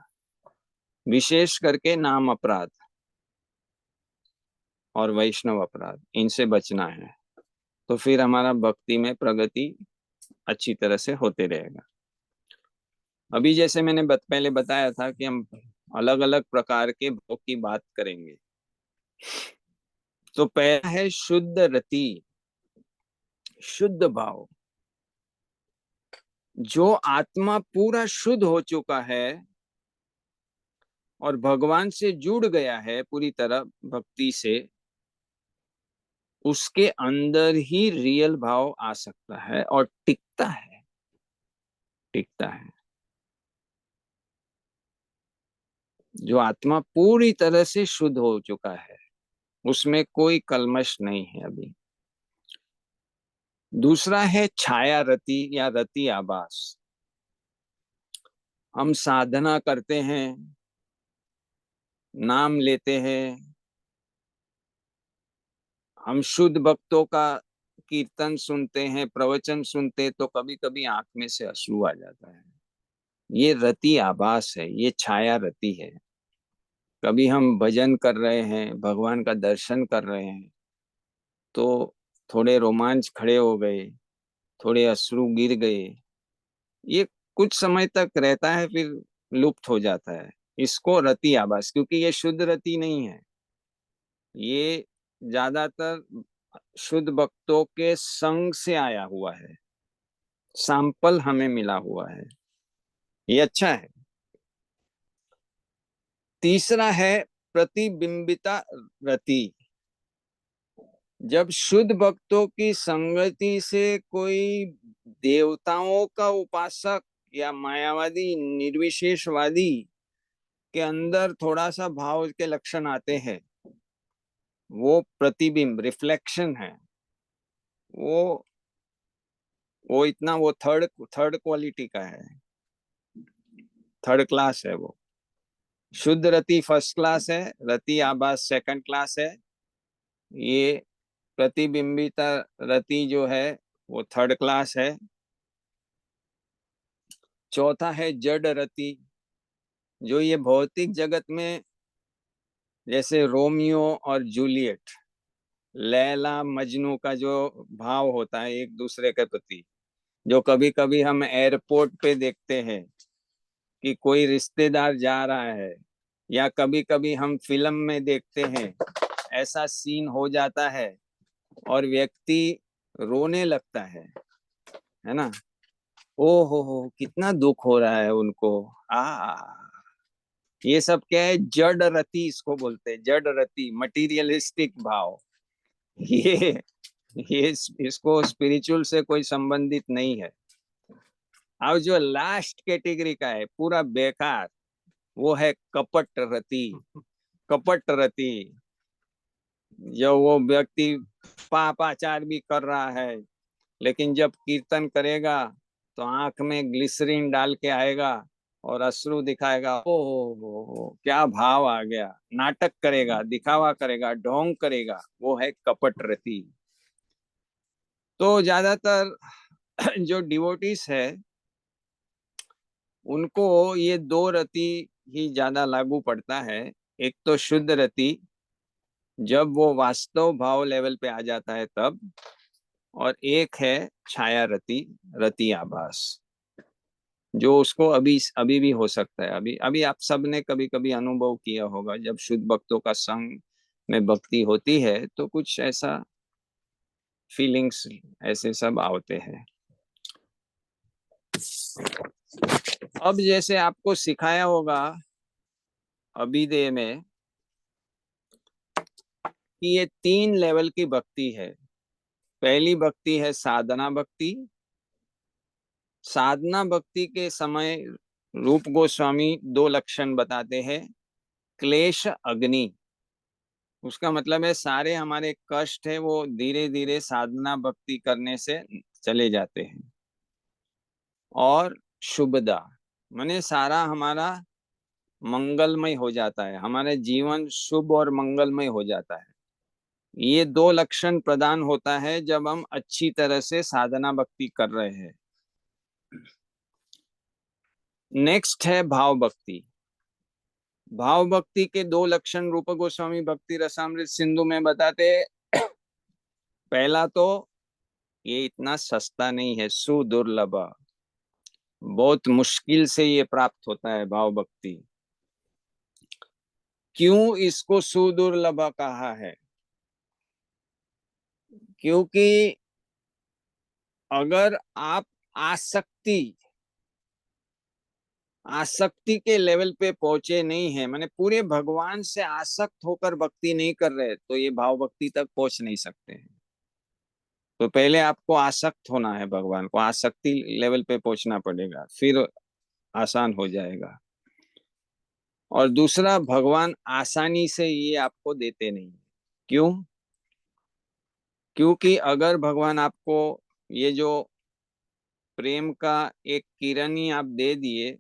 विशेष करके नाम अपराध और वैष्णव अपराध, इनसे बचना है। तो फिर हमारा भक्ति में प्रगति अच्छी तरह से होते रहेगा। अभी जैसे मैंने पहले बताया था कि हम अलग अलग प्रकार के भाव की बात करेंगे। तो पहला है शुद्ध रति, शुद्ध भाव। जो आत्मा पूरा शुद्ध हो चुका है और भगवान से जुड़ गया है पूरी तरह भक्ति से, उसके अंदर ही रियल भाव आ सकता है और टिकता है, टिकता है। जो आत्मा पूरी तरह से शुद्ध हो चुका है, उसमें कोई कलमश नहीं है अभी। दूसरा है छाया रति या रति आभास। हम साधना करते हैं, नाम लेते हैं, हम शुद्ध भक्तों का कीर्तन सुनते हैं, प्रवचन सुनते, तो कभी कभी आंख में से अश्रु आ जाता है। ये रति आभास है, ये छाया रति है। कभी हम भजन कर रहे हैं, भगवान का दर्शन कर रहे हैं, तो थोड़े रोमांच खड़े हो गए, थोड़े अश्रु गिर गए। ये कुछ समय तक रहता है, फिर लुप्त हो जाता है। इसको रति आभास, क्योंकि ये शुद्ध रति नहीं है। ये ज्यादातर शुद्ध भक्तों के संग से आया हुआ है, सैंपल हमें मिला हुआ है, ये अच्छा है। तीसरा है प्रतिबिंबिता रति। जब शुद्ध भक्तों की संगति से कोई देवताओं का उपासक या मायावादी निर्विशेषवादी के अंदर थोड़ा सा भाव के लक्षण आते हैं, वो प्रतिबिंब रिफ्लेक्शन है। वो इतना वो थर्ड थर्ड क्वालिटी का है, थर्ड क्लास है वो। शुद्ध रति फर्स्ट क्लास है, रति आभास सेकंड क्लास है, ये प्रतिबिंबिता रति जो है वो थर्ड क्लास है। चौथा है जड़ रति, जो ये भौतिक जगत में जैसे रोमियो और जूलियट, लैला मजनू का जो भाव होता है एक दूसरे के प्रति, जो कभी कभी हम एयरपोर्ट पे देखते हैं कि कोई रिश्तेदार जा रहा है, या कभी कभी हम फिल्म में देखते हैं, ऐसा सीन हो जाता है और व्यक्ति रोने लगता है ना। ओ हो, कितना दुख हो रहा है उनको। आ ये सब क्या है, जड़ रति इसको बोलते हैं, जड़ रति, मटीरियलिस्टिक भाव। ये ये इसको स्पिरिचुअल से कोई संबंधित नहीं है। अब जो लास्ट कैटेगरी का है पूरा बेकार, वो है कपट रति। कपट रति, जो वो व्यक्ति पापाचार भी कर रहा है, लेकिन जब कीर्तन करेगा तो आंख में ग्लिसरीन डाल के आएगा और अश्रु दिखाएगा। ओ क्या भाव आ गया। नाटक करेगा, दिखावा करेगा, ढोंग करेगा, वो है कपट रति। तो ज्यादातर जो डिवोटीज है उनको ये दो रति ही ज्यादा लागू पड़ता है। एक तो शुद्ध रति, जब वो वास्तव भाव लेवल पे आ जाता है तब, और एक है छाया रति, रति आभास, जो उसको अभी अभी भी हो सकता है। अभी अभी आप सब ने कभी कभी अनुभव किया होगा, जब शुद्ध भक्तों का संग में भक्ति होती है तो कुछ ऐसा फीलिंग्स ऐसे सब आते हैं। अब जैसे आपको सिखाया होगा अभिधेय में कि ये 3 लेवल की भक्ति है। पहली भक्ति है साधना भक्ति। साधना भक्ति के समय रूप गोस्वामी 2 लक्षण बताते हैं। क्लेश अग्नि, उसका मतलब है सारे हमारे कष्ट है वो धीरे धीरे साधना भक्ति करने से चले जाते हैं। और शुभदा, माने सारा हमारा मंगलमय हो जाता है, हमारा जीवन शुभ और मंगलमय हो जाता है। ये 2 लक्षण प्रदान होता है जब हम अच्छी तरह से साधना भक्ति कर रहे हैं। नेक्स्ट है भाव भक्ति। भाव भक्ति के 2 लक्षण रूप गोस्वामी भक्ति रसामृत सिंधु में बताते हैं। पहला तो ये इतना सस्ता नहीं है, सुदुर्लभ, बहुत मुश्किल से ये प्राप्त होता है भाव भक्ति। क्यों इसको सुदुर्लभ कहा है? क्योंकि अगर आप आसक्ति आसक्ति के लेवल पे पहुंचे नहीं है, माने पूरे भगवान से आसक्त होकर भक्ति नहीं कर रहे, तो ये भाव भक्ति तक पहुंच नहीं सकते हैं। तो पहले आपको आसक्त होना है भगवान को, आसक्ति लेवल पे पहुंचना पड़ेगा, फिर आसान हो जाएगा। और दूसरा, भगवान आसानी से ये आपको देते नहीं। क्यों? क्योंकि अगर भगवान आपको ये जो प्रेम का एक किरण ही आप दे दिए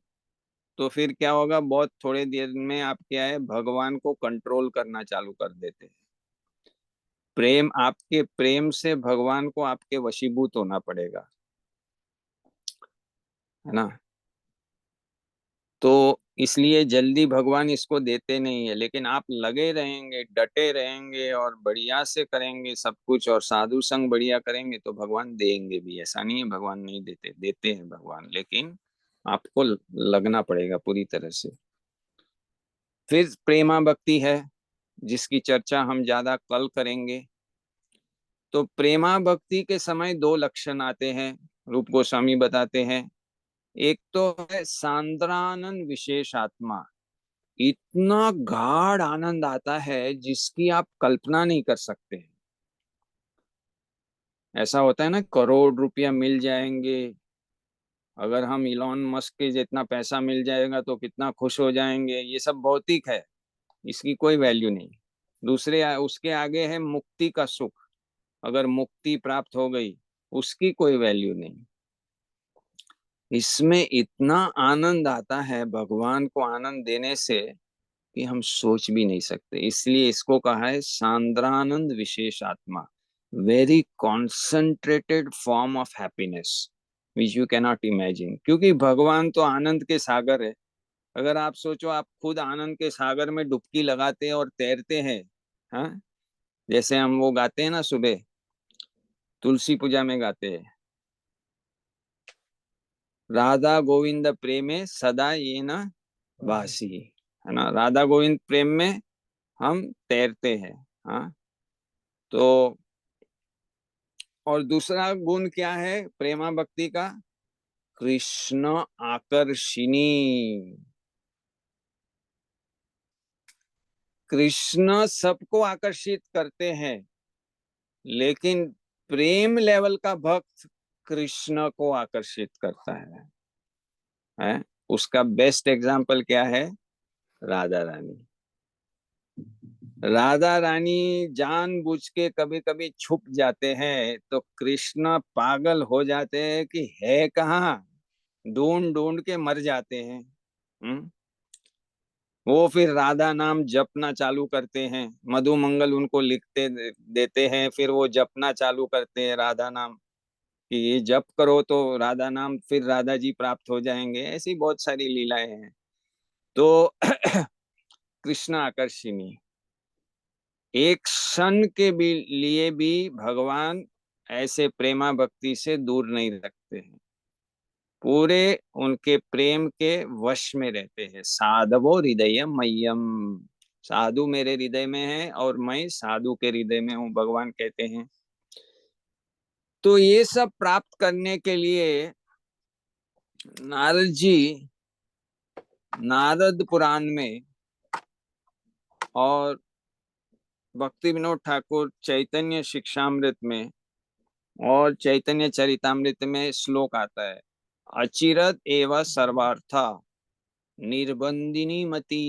तो फिर क्या होगा, बहुत थोड़े देर में आप क्या है, भगवान को कंट्रोल करना चालू कर देते हैं। प्रेम, आपके प्रेम से भगवान को आपके वशीभूत होना पड़ेगा, है ना। तो इसलिए जल्दी भगवान इसको देते नहीं है, लेकिन आप लगे रहेंगे, डटे रहेंगे और बढ़िया से करेंगे सब कुछ, और साधु संग बढ़िया करेंगे तो भगवान देंगे भी। ऐसा नहीं है भगवान नहीं देते, देते हैं भगवान, लेकिन आपको लगना पड़ेगा पूरी तरह से। फिर प्रेमा भक्ति है, जिसकी चर्चा हम ज्यादा कल करेंगे। तो प्रेमा भक्ति के समय 2 लक्षण आते हैं, रूप गोस्वामी बताते हैं। एक तो है सांद्रानंद विशेष आत्मा, इतना गाढ़ आनंद आता है जिसकी आप कल्पना नहीं कर सकते। ऐसा होता है ना, करोड़ रुपया मिल जाएंगे, अगर हम इलॉन मस्क के जितना पैसा मिल जाएगा तो कितना खुश हो जाएंगे, ये सब भौतिक है, इसकी कोई वैल्यू नहीं। दूसरे उसके आगे है मुक्ति का सुख, अगर मुक्ति प्राप्त हो गई उसकी कोई वैल्यू नहीं। इसमें इतना आनंद आता है भगवान को आनंद देने से कि हम सोच भी नहीं सकते। इसलिए इसको कहा है सांद्रानंद विशेष आत्मा, very concentrated form of happiness which you cannot imagine. क्योंकि भगवान तो आनंद के सागर है। अगर आप सोचो, आप खुद आनंद के सागर में डुबकी लगाते हैं और तैरते हैं, हाँ, जैसे हम वो गाते हैं ना, सुबह तुलसी पूजा में गाते हैं, राधा गोविंद प्रेमे सदा ये न भासी, है ना, राधा गोविंद प्रेम में हम तैरते हैं। हाँ, तो और दूसरा गुण क्या है प्रेमा भक्ति का? कृष्ण आकर्षिणी। कृष्ण सबको आकर्षित करते हैं, लेकिन प्रेम लेवल का भक्त कृष्ण को आकर्षित करता है? उसका बेस्ट एग्जाम्पल क्या है? राधा रानी। राधा रानी जानबूझ के कभी कभी छुप जाते हैं, तो कृष्ण पागल हो जाते हैं कि है कहाँ, ढूंढ ढूंढ के मर जाते हैं। वो फिर राधा नाम जपना चालू करते हैं, मधु मंगल उनको लिखते देते हैं, फिर वो जपना चालू करते हैं राधा नाम, कि ये जप करो तो राधा नाम, फिर राधा जी प्राप्त हो जाएंगे। ऐसी बहुत सारी लीलाएं हैं। तो कृष्ण आकर्षिणी, एक क्षण के भी लिए भी भगवान ऐसे प्रेमा भक्ति से दूर नहीं रखते हैं, पूरे उनके प्रेम के वश में रहते हैं। साधवो हृदय मय्यम, साधु मेरे हृदय में है और मैं साधु के हृदय में हूँ, भगवान कहते हैं। तो ये सब प्राप्त करने के लिए नारद जी नारद पुराण में और भक्ति विनोद ठाकुर चैतन्य शिक्षामृत में और चैतन्य चरितामृत में श्लोक आता है, अचिरत एवं सर्वार्था निर्बंधिनी मति।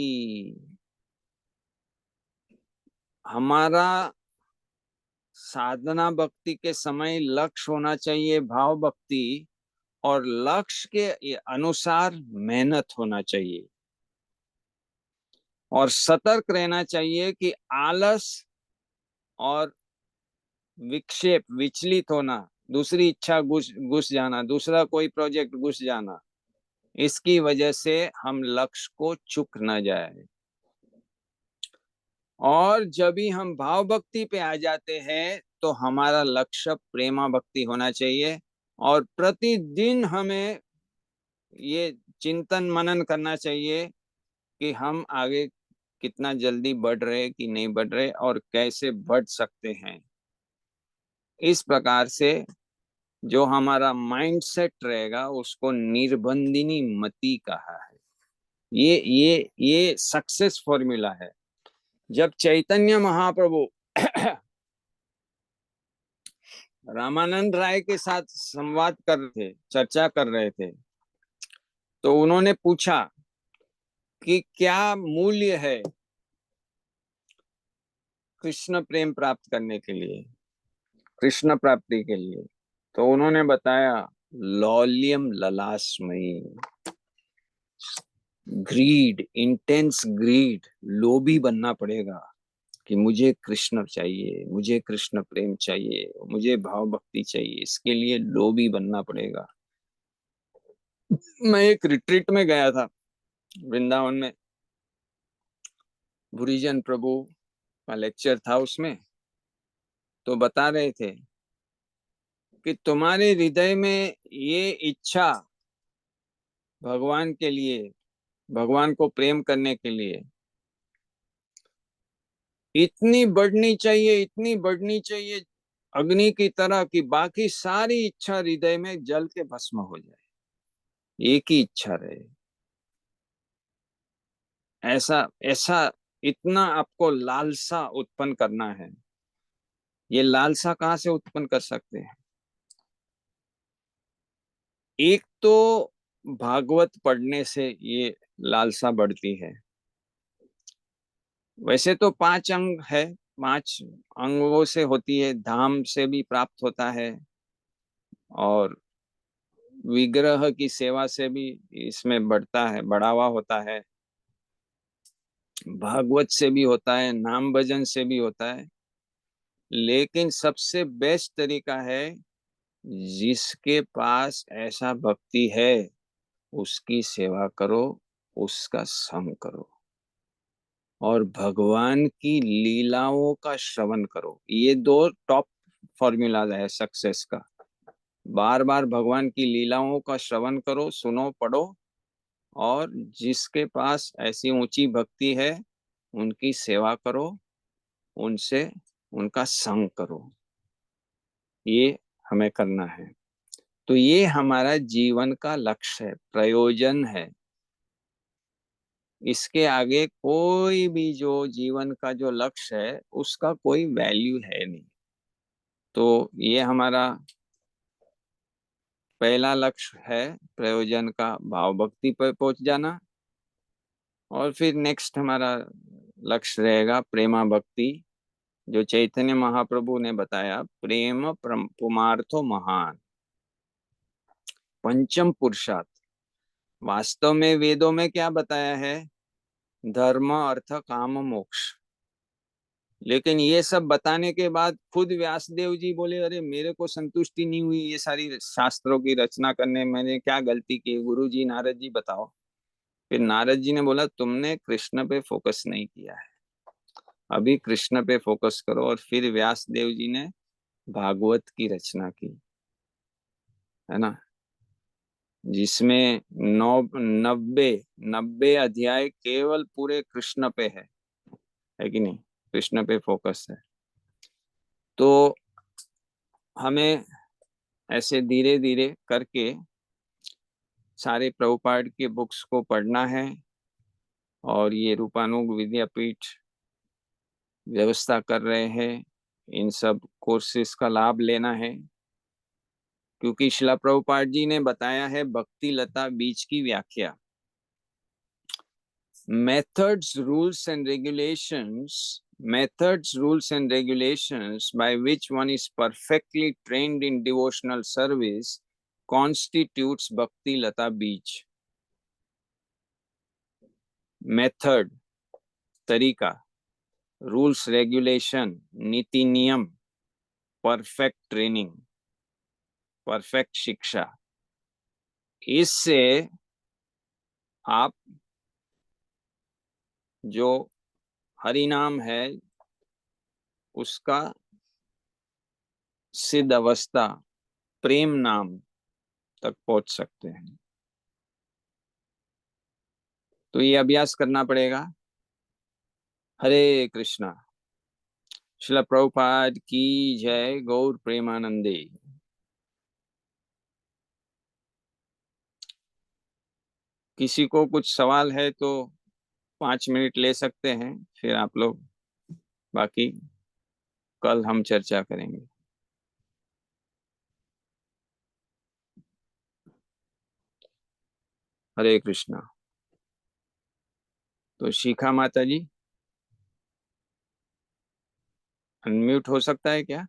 हमारा साधना भक्ति के समय लक्ष्य होना चाहिए भाव भक्ति, और लक्ष्य के अनुसार मेहनत होना चाहिए, और सतर्क रहना चाहिए कि आलस और विक्षेप, विचलित होना, दूसरी इच्छा घुस जाना, दूसरा कोई प्रोजेक्ट घुस जाना, इसकी वजह से हम लक्ष्य को चूक न जाए। और जब भी हम भाव भक्ति पे आ जाते हैं तो हमारा लक्ष्य प्रेमा भक्ति होना चाहिए, और प्रतिदिन हमें ये चिंतन मनन करना चाहिए कि हम आगे कितना जल्दी बढ़ रहे कि नहीं बढ़ रहे, और कैसे बढ़ सकते हैं। इस प्रकार से जो हमारा माइंडसेट रहेगा उसको निर्बंधिनी मति कहा है। ये सक्सेस फॉर्मूला है। जब चैतन्य महाप्रभु रामानंद राय के साथ संवाद कर रहे थे, चर्चा कर रहे थे, तो उन्होंने पूछा कि क्या मूल्य है कृष्ण प्रेम प्राप्त करने के लिए, कृष्ण प्राप्ति के लिए। तो उन्होंने बताया, लौल्यम ललासमयी, ग्रीड, इंटेंस ग्रीड, लोभी बनना पड़ेगा कि मुझे कृष्ण चाहिए, मुझे कृष्ण प्रेम चाहिए, मुझे भाव भक्ति चाहिए, इसके लिए लोभी बनना पड़ेगा। मैं एक रिट्रीट में गया था वृंदावन में, भूरीजन प्रभु का लेक्चर था, उसमें तो बता रहे थे कि तुम्हारे हृदय में ये इच्छा भगवान के लिए, भगवान को प्रेम करने के लिए इतनी बढ़नी चाहिए, इतनी बढ़नी चाहिए अग्नि की तरह, कि बाकी सारी इच्छा हृदय में जल के भस्म हो जाए, एक ही इच्छा रहे। ऐसा ऐसा इतना आपको लालसा उत्पन्न करना है। ये लालसा कहाँ से उत्पन्न कर सकते हैं? एक तो भागवत पढ़ने से ये लालसा बढ़ती है। वैसे तो 5 अंग है, 5 अंगों से होती है, धाम से भी प्राप्त होता है, और विग्रह की सेवा से भी इसमें बढ़ता है, बढ़ावा होता है, भागवत से भी होता है, नाम भजन से भी होता है। लेकिन सबसे बेस्ट तरीका है, जिसके पास ऐसा भक्ति है उसकी सेवा करो, उसका संग करो, और भगवान की लीलाओं का श्रवण करो। ये 2 टॉप फॉर्मूला है सक्सेस का। बार बार भगवान की लीलाओं का श्रवण करो, सुनो, पढ़ो, और जिसके पास ऐसी ऊंची भक्ति है उनकी सेवा करो, उनसे उनका संग करो। ये हमें करना है। तो ये हमारा जीवन का लक्ष्य है, प्रयोजन है। इसके आगे कोई भी जो जीवन का जो लक्ष्य है उसका कोई वैल्यू है नहीं। तो ये हमारा पहला लक्ष्य है, प्रयोजन का भाव भक्ति पर पहुंच जाना। और फिर नेक्स्ट हमारा लक्ष्य रहेगा प्रेमा भक्ति, जो चैतन्य महाप्रभु ने बताया, प्रेम पुमार्थो महान, पंचम पुरुषार्थ। वास्तव में वेदों में क्या बताया है? धर्म अर्थ काम मोक्ष। लेकिन ये सब बताने के बाद खुद व्यासदेव जी बोले, अरे मेरे को संतुष्टि नहीं हुई ये सारी शास्त्रों की रचना करने, मैंने क्या गलती की? गुरु जी, नारद जी बताओ। फिर नारद जी ने बोला, तुमने कृष्ण पे फोकस नहीं किया है, अभी कृष्ण पे फोकस करो। और फिर व्यासदेव जी ने भागवत की रचना की, है ना, जिसमें 90 अध्याय केवल पूरे कृष्ण पे है कि नहीं? कृष्ण पे फोकस है। तो हमें ऐसे धीरे धीरे करके सारे प्रभुपाद के बुक्स को पढ़ना है, और ये रूपानुग विद्यापीठ व्यवस्था कर रहे हैं, इन सब कोर्सेस का लाभ लेना है। क्योंकि शिला प्रभुपाद जी ने बताया है भक्ति लता बीज की व्याख्या, methods, rules and regulations by which one is perfectly trained in devotional service constitutes Bhakti Lata Beej. Method, तरीका, rules, regulation, नीति नियम, perfect training, perfect शिक्षा, इससे आप जो हरि नाम है उसका सिद्ध अवस्था प्रेम नाम तक पहुंच सकते हैं। तो ये अभ्यास करना पड़ेगा। हरे कृष्णा। श्रील प्रभुपाद की जय। गौर प्रेमानंदे। किसी को कुछ सवाल है तो 5 मिनट ले सकते हैं, फिर आप लोग बाकी कल हम चर्चा करेंगे। हरे कृष्णा। तो शिखा माता जी, अनम्यूट हो सकता है क्या?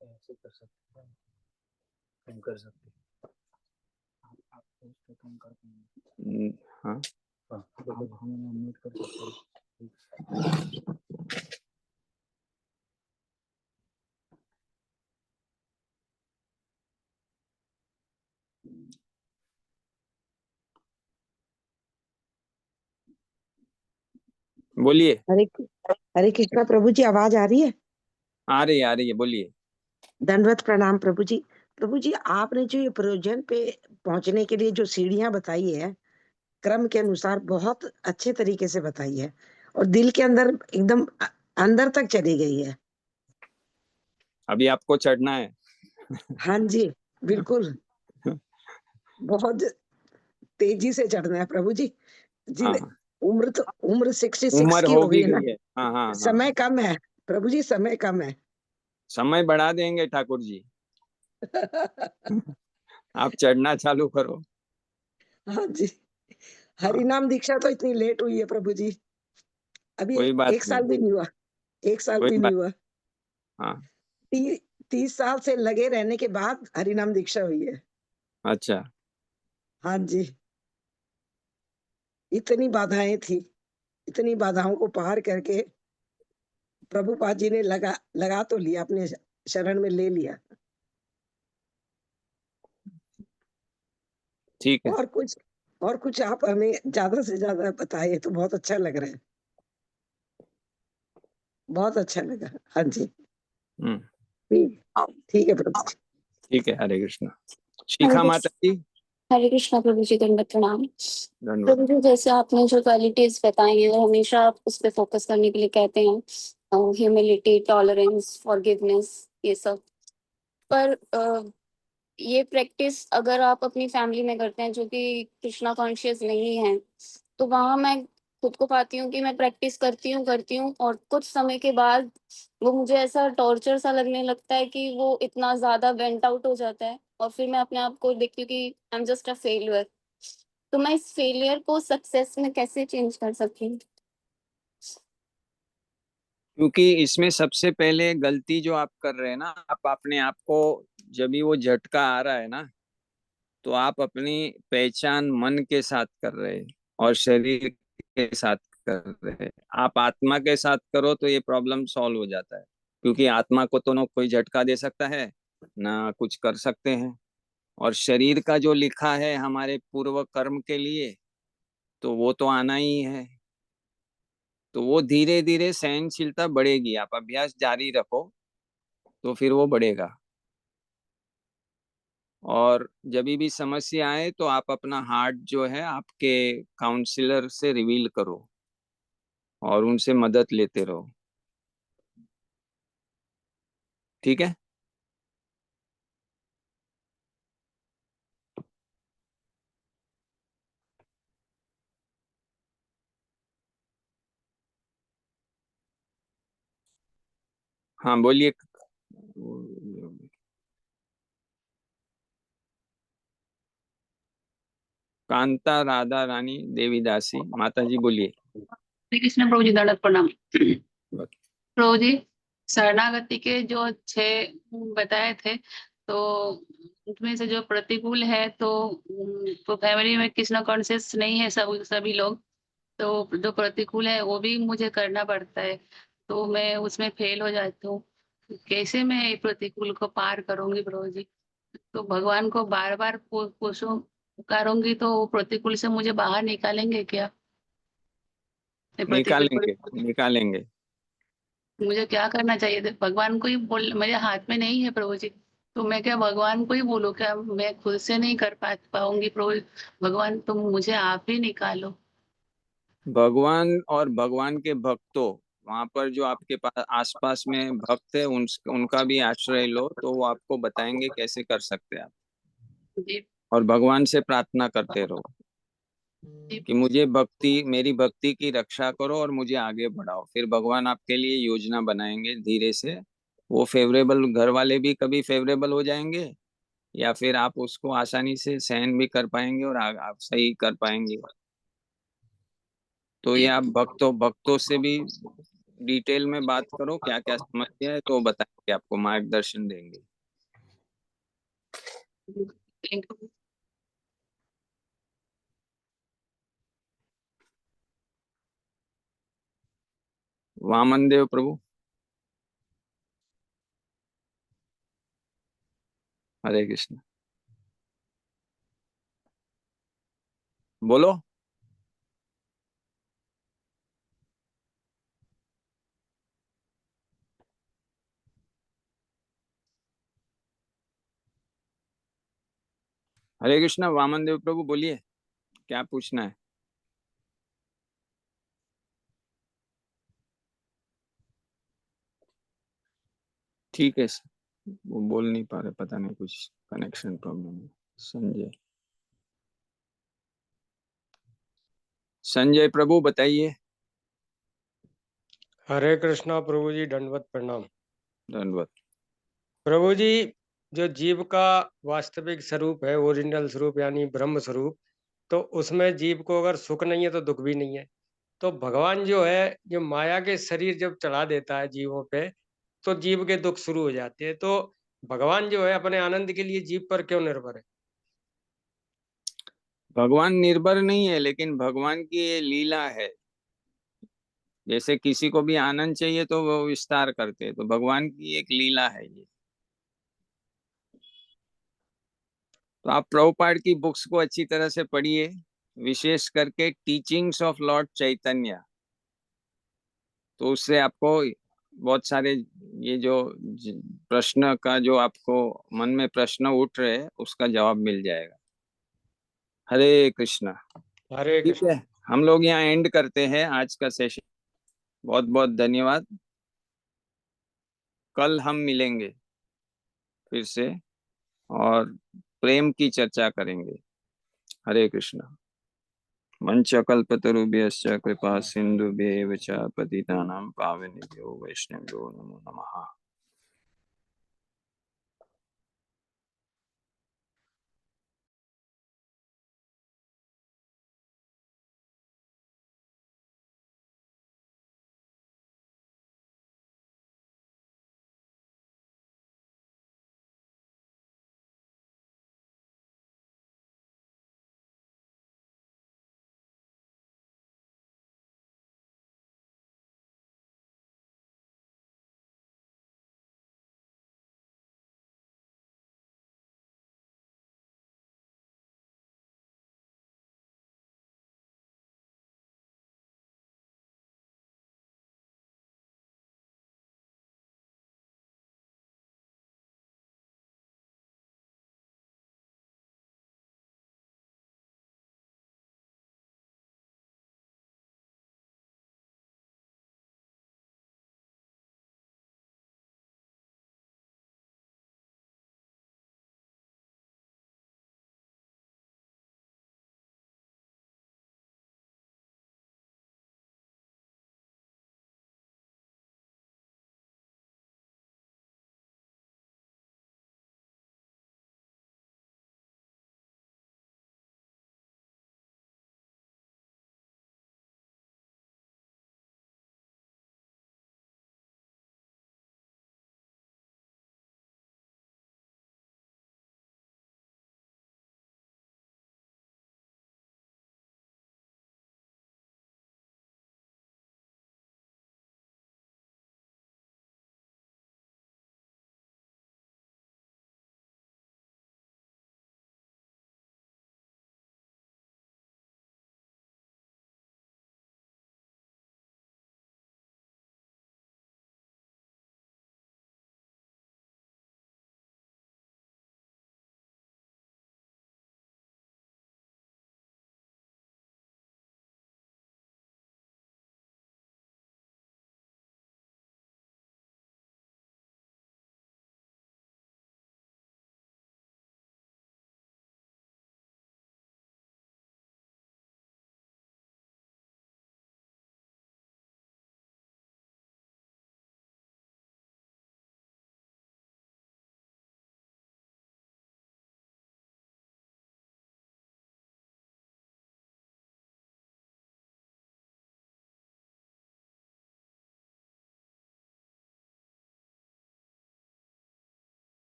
ऐसे कर सकते हैं, हम कर सकते हैं। आप पोस्ट तो हम कर पाएंगे। हाँ, आप हम अनम्यूट कर सकते हैं। बोलिए। हरे हरे कृष्णा प्रभु जी, आवाज आ रही है? आ रही है, बोलिए। दंडवत प्रणाम प्रभु जी। प्रभु जी, आपने जो ये प्रयोजन पे पहुंचने के लिए जो सीढ़ियां बताई है, क्रम के अनुसार बहुत अच्छे तरीके से बताई है, और दिल के अंदर एकदम अंदर तक चली गई है। अभी आपको चढ़ना है। हाँ जी, बिल्कुल। बहुत तेजी से चढ़ना है प्रभु जी। हाँ, उम्र 66 उम्र की हो हो भी गई है ना, गई है। हाँ हाँ हाँ, समय कम है प्रभु जी, समय कम है। समय बढ़ा देंगे ठाकुर जी। आप चढ़ना चालू करो। हाँ जी। हाँ, हरि नाम दीक्षा तो इतनी लेट हुई है प्रभु जी, अभी कोई बात 1 साल नहीं, भी नहीं हुआ, 1 साल कोई भी बात। नहीं हुआ। हाँ, 30 साल से लगे रहने के बाद हरि नाम दीक्षा हुई है। अच्छा। हाँ जी। इतनी बाधाएं थी, इतनी बाधाओं को पार करके प्रभुपाद जी ने लगा तो लिया, अपने शरण में ले लिया। ठीक है। और कुछ आप हमें ज्यादा से ज्यादा बताइए तो बहुत अच्छा लग रहा है, बहुत अच्छा लगा। हाँ जी, हम्म। ठीक है प्रभु जी। ठीक है, हरे कृष्णा। शिखा माता जी, हरे कृष्णा प्रभु जी, दंडवत प्रणाम। धन्यवाद। प्रभु जी, जैसे आपने जो क्वालिटीज बताई हैं वो हमेशा आप उस पर फोकस करने के लिए कहते हैं, ह्यूमिलिटी, टॉलरेंस, फॉरगिवनेस, ये सब। पर ये प्रैक्टिस अगर आप अपनी फैमिली में करते हैं जो कि कृष्णा कॉन्शियस नहीं है, तो वहां मैं खुद को पाती हूँ कि मैं प्रैक्टिस करती हूँ और कुछ समय के बाद वो मुझे ऐसा टॉर्चर सा लगने लगता है कि वो इतना ज्यादा वेंट आउट हो जाता है और फिर मैं अपने आप को देखती हूँ कि I am just a failure. तो मैं इस फेलियर को सक्सेस में कैसे चेंज कर सकती हूँ? क्योंकि इसमें सबसे पहले गलती जो आप कर रहे हैं ना, आप अपने आप को, जब भी वो झटका आ रहा है ना, तो आप अपनी पहचान मन के साथ कर रहे हैं और शरीर के साथ कर रहे हैं। आप आत्मा के साथ करो तो ये प्रॉब्लम सॉल्व हो जाता है, क्योंकि आत्मा को तो ना कोई झटका दे सकता है ना कुछ कर सकते हैं। और शरीर का जो लिखा है हमारे पूर्व कर्म के लिए, तो वो तो आना ही है। तो वो धीरे धीरे सहनशीलता बढ़ेगी, आप अभ्यास जारी रखो तो फिर वो बढ़ेगा। और जब भी समस्या आए तो आप अपना हार्ट जो है आपके काउंसलर से रिवील करो और उनसे मदद लेते रहो। ठीक है। हाँ बोलिए। कांता राधा रानी देवीदासी माता जी, बोलिए। श्री कृष्ण प्रभु जी, दंडवत प्रणाम। प्रभु जी, शरणागति के जो 6 बताए थे, तो उसमें से जो प्रतिकूल है तो फैमिली में कृष्ण कॉन्शियस नहीं है सभी लोग, तो जो प्रतिकूल है वो भी मुझे करना पड़ता है, तो मैं उसमें फेल हो जाती हूँ। कैसे मैं ये प्रतिकूल को पार करूंगी प्रभु जी? तो भगवान को बार बार पूछूं, पुकारूंगी तो वो प्रतिकूल से मुझे बाहर निकालेंगे क्या? ये प्रतिकूल निकालेंगे, निकालेंगे। मुझे क्या करना चाहिए था? भगवान को ही बोल, मेरे हाथ में नहीं है प्रभु जी, तो मैं क्या भगवान को ही बोलूं क्या? मैं खुद से नहीं कर पाऊंगी प्रभु। भगवान तुम मुझे आप ही निकालो। भगवान और भगवान के भक्तों, वहां पर जो आपके पास आसपास में भक्त है उनका भी आश्रय लो, तो वो आपको बताएंगे कैसे कर सकते हैं आप। जी और भगवान से प्रार्थना करते रहो जी कि मुझे मेरी भक्ति की रक्षा करो और मुझे आगे बढ़ाओ। फिर भगवान आपके लिए योजना बनाएंगे धीरे से। वो फेवरेबल, घर वाले भी कभी फेवरेबल हो जाएंगे, या फिर आप उसको आसानी से सहन भी कर पाएंगे और आप सही कर पाएंगे। तो ये जी आप भक्तों से भी डिटेल में बात करो, क्या क्या समस्या है, तो बताएंगे, आपको मार्गदर्शन देंगे। Thank you. वामन देव प्रभु, हरे कृष्ण, बोलो। हरे कृष्ण, वामन देव प्रभु बोलिए, क्या पूछना है? ठीक है सर, वो बोल नहीं पा रहे, पता नहीं कुछ कनेक्शन प्रॉब्लम है। संजय प्रभु बताइए। हरे कृष्णा प्रभु जी, दंडवत प्रणाम। धन्यवाद। प्रभु जी, जो जीव का वास्तविक स्वरूप है, ओरिजिनल स्वरूप यानी ब्रह्म स्वरूप, तो उसमें जीव को अगर सुख नहीं है तो दुख भी नहीं है। तो भगवान जो है, जो माया के शरीर जब चढ़ा देता है जीवों पे, तो जीव के दुख शुरू हो जाते हैं। तो भगवान जो है अपने आनंद के लिए जीव पर क्यों निर्भर है? भगवान निर्भर नहीं है, लेकिन भगवान की ये लीला है। जैसे किसी को भी आनंद चाहिए तो वो विस्तार करते हैं, तो भगवान की एक लीला है ये। तो आप प्रभुपाद की बुक्स को अच्छी तरह से पढ़िए, विशेष करके टीचिंग्स ऑफ लॉर्ड चैतन्य। तो उससे आपको बहुत सारे ये जो प्रश्न का जो आपको मन में प्रश्न उठ रहे हैं उसका जवाब मिल जाएगा। हरे कृष्णा। हरे ठीक कृष्ण। है, हम लोग यहाँ एंड करते हैं आज का सेशन। बहुत बहुत धन्यवाद। कल हम मिलेंगे फिर से और प्रेम की चर्चा करेंगे। हरे कृष्णा। मंचकल्पतरुभ्यश्च कृपा सिन्धुभ्येव च पतितानां पावनेभ्यो वैष्णवेभ्यो नमो नमः।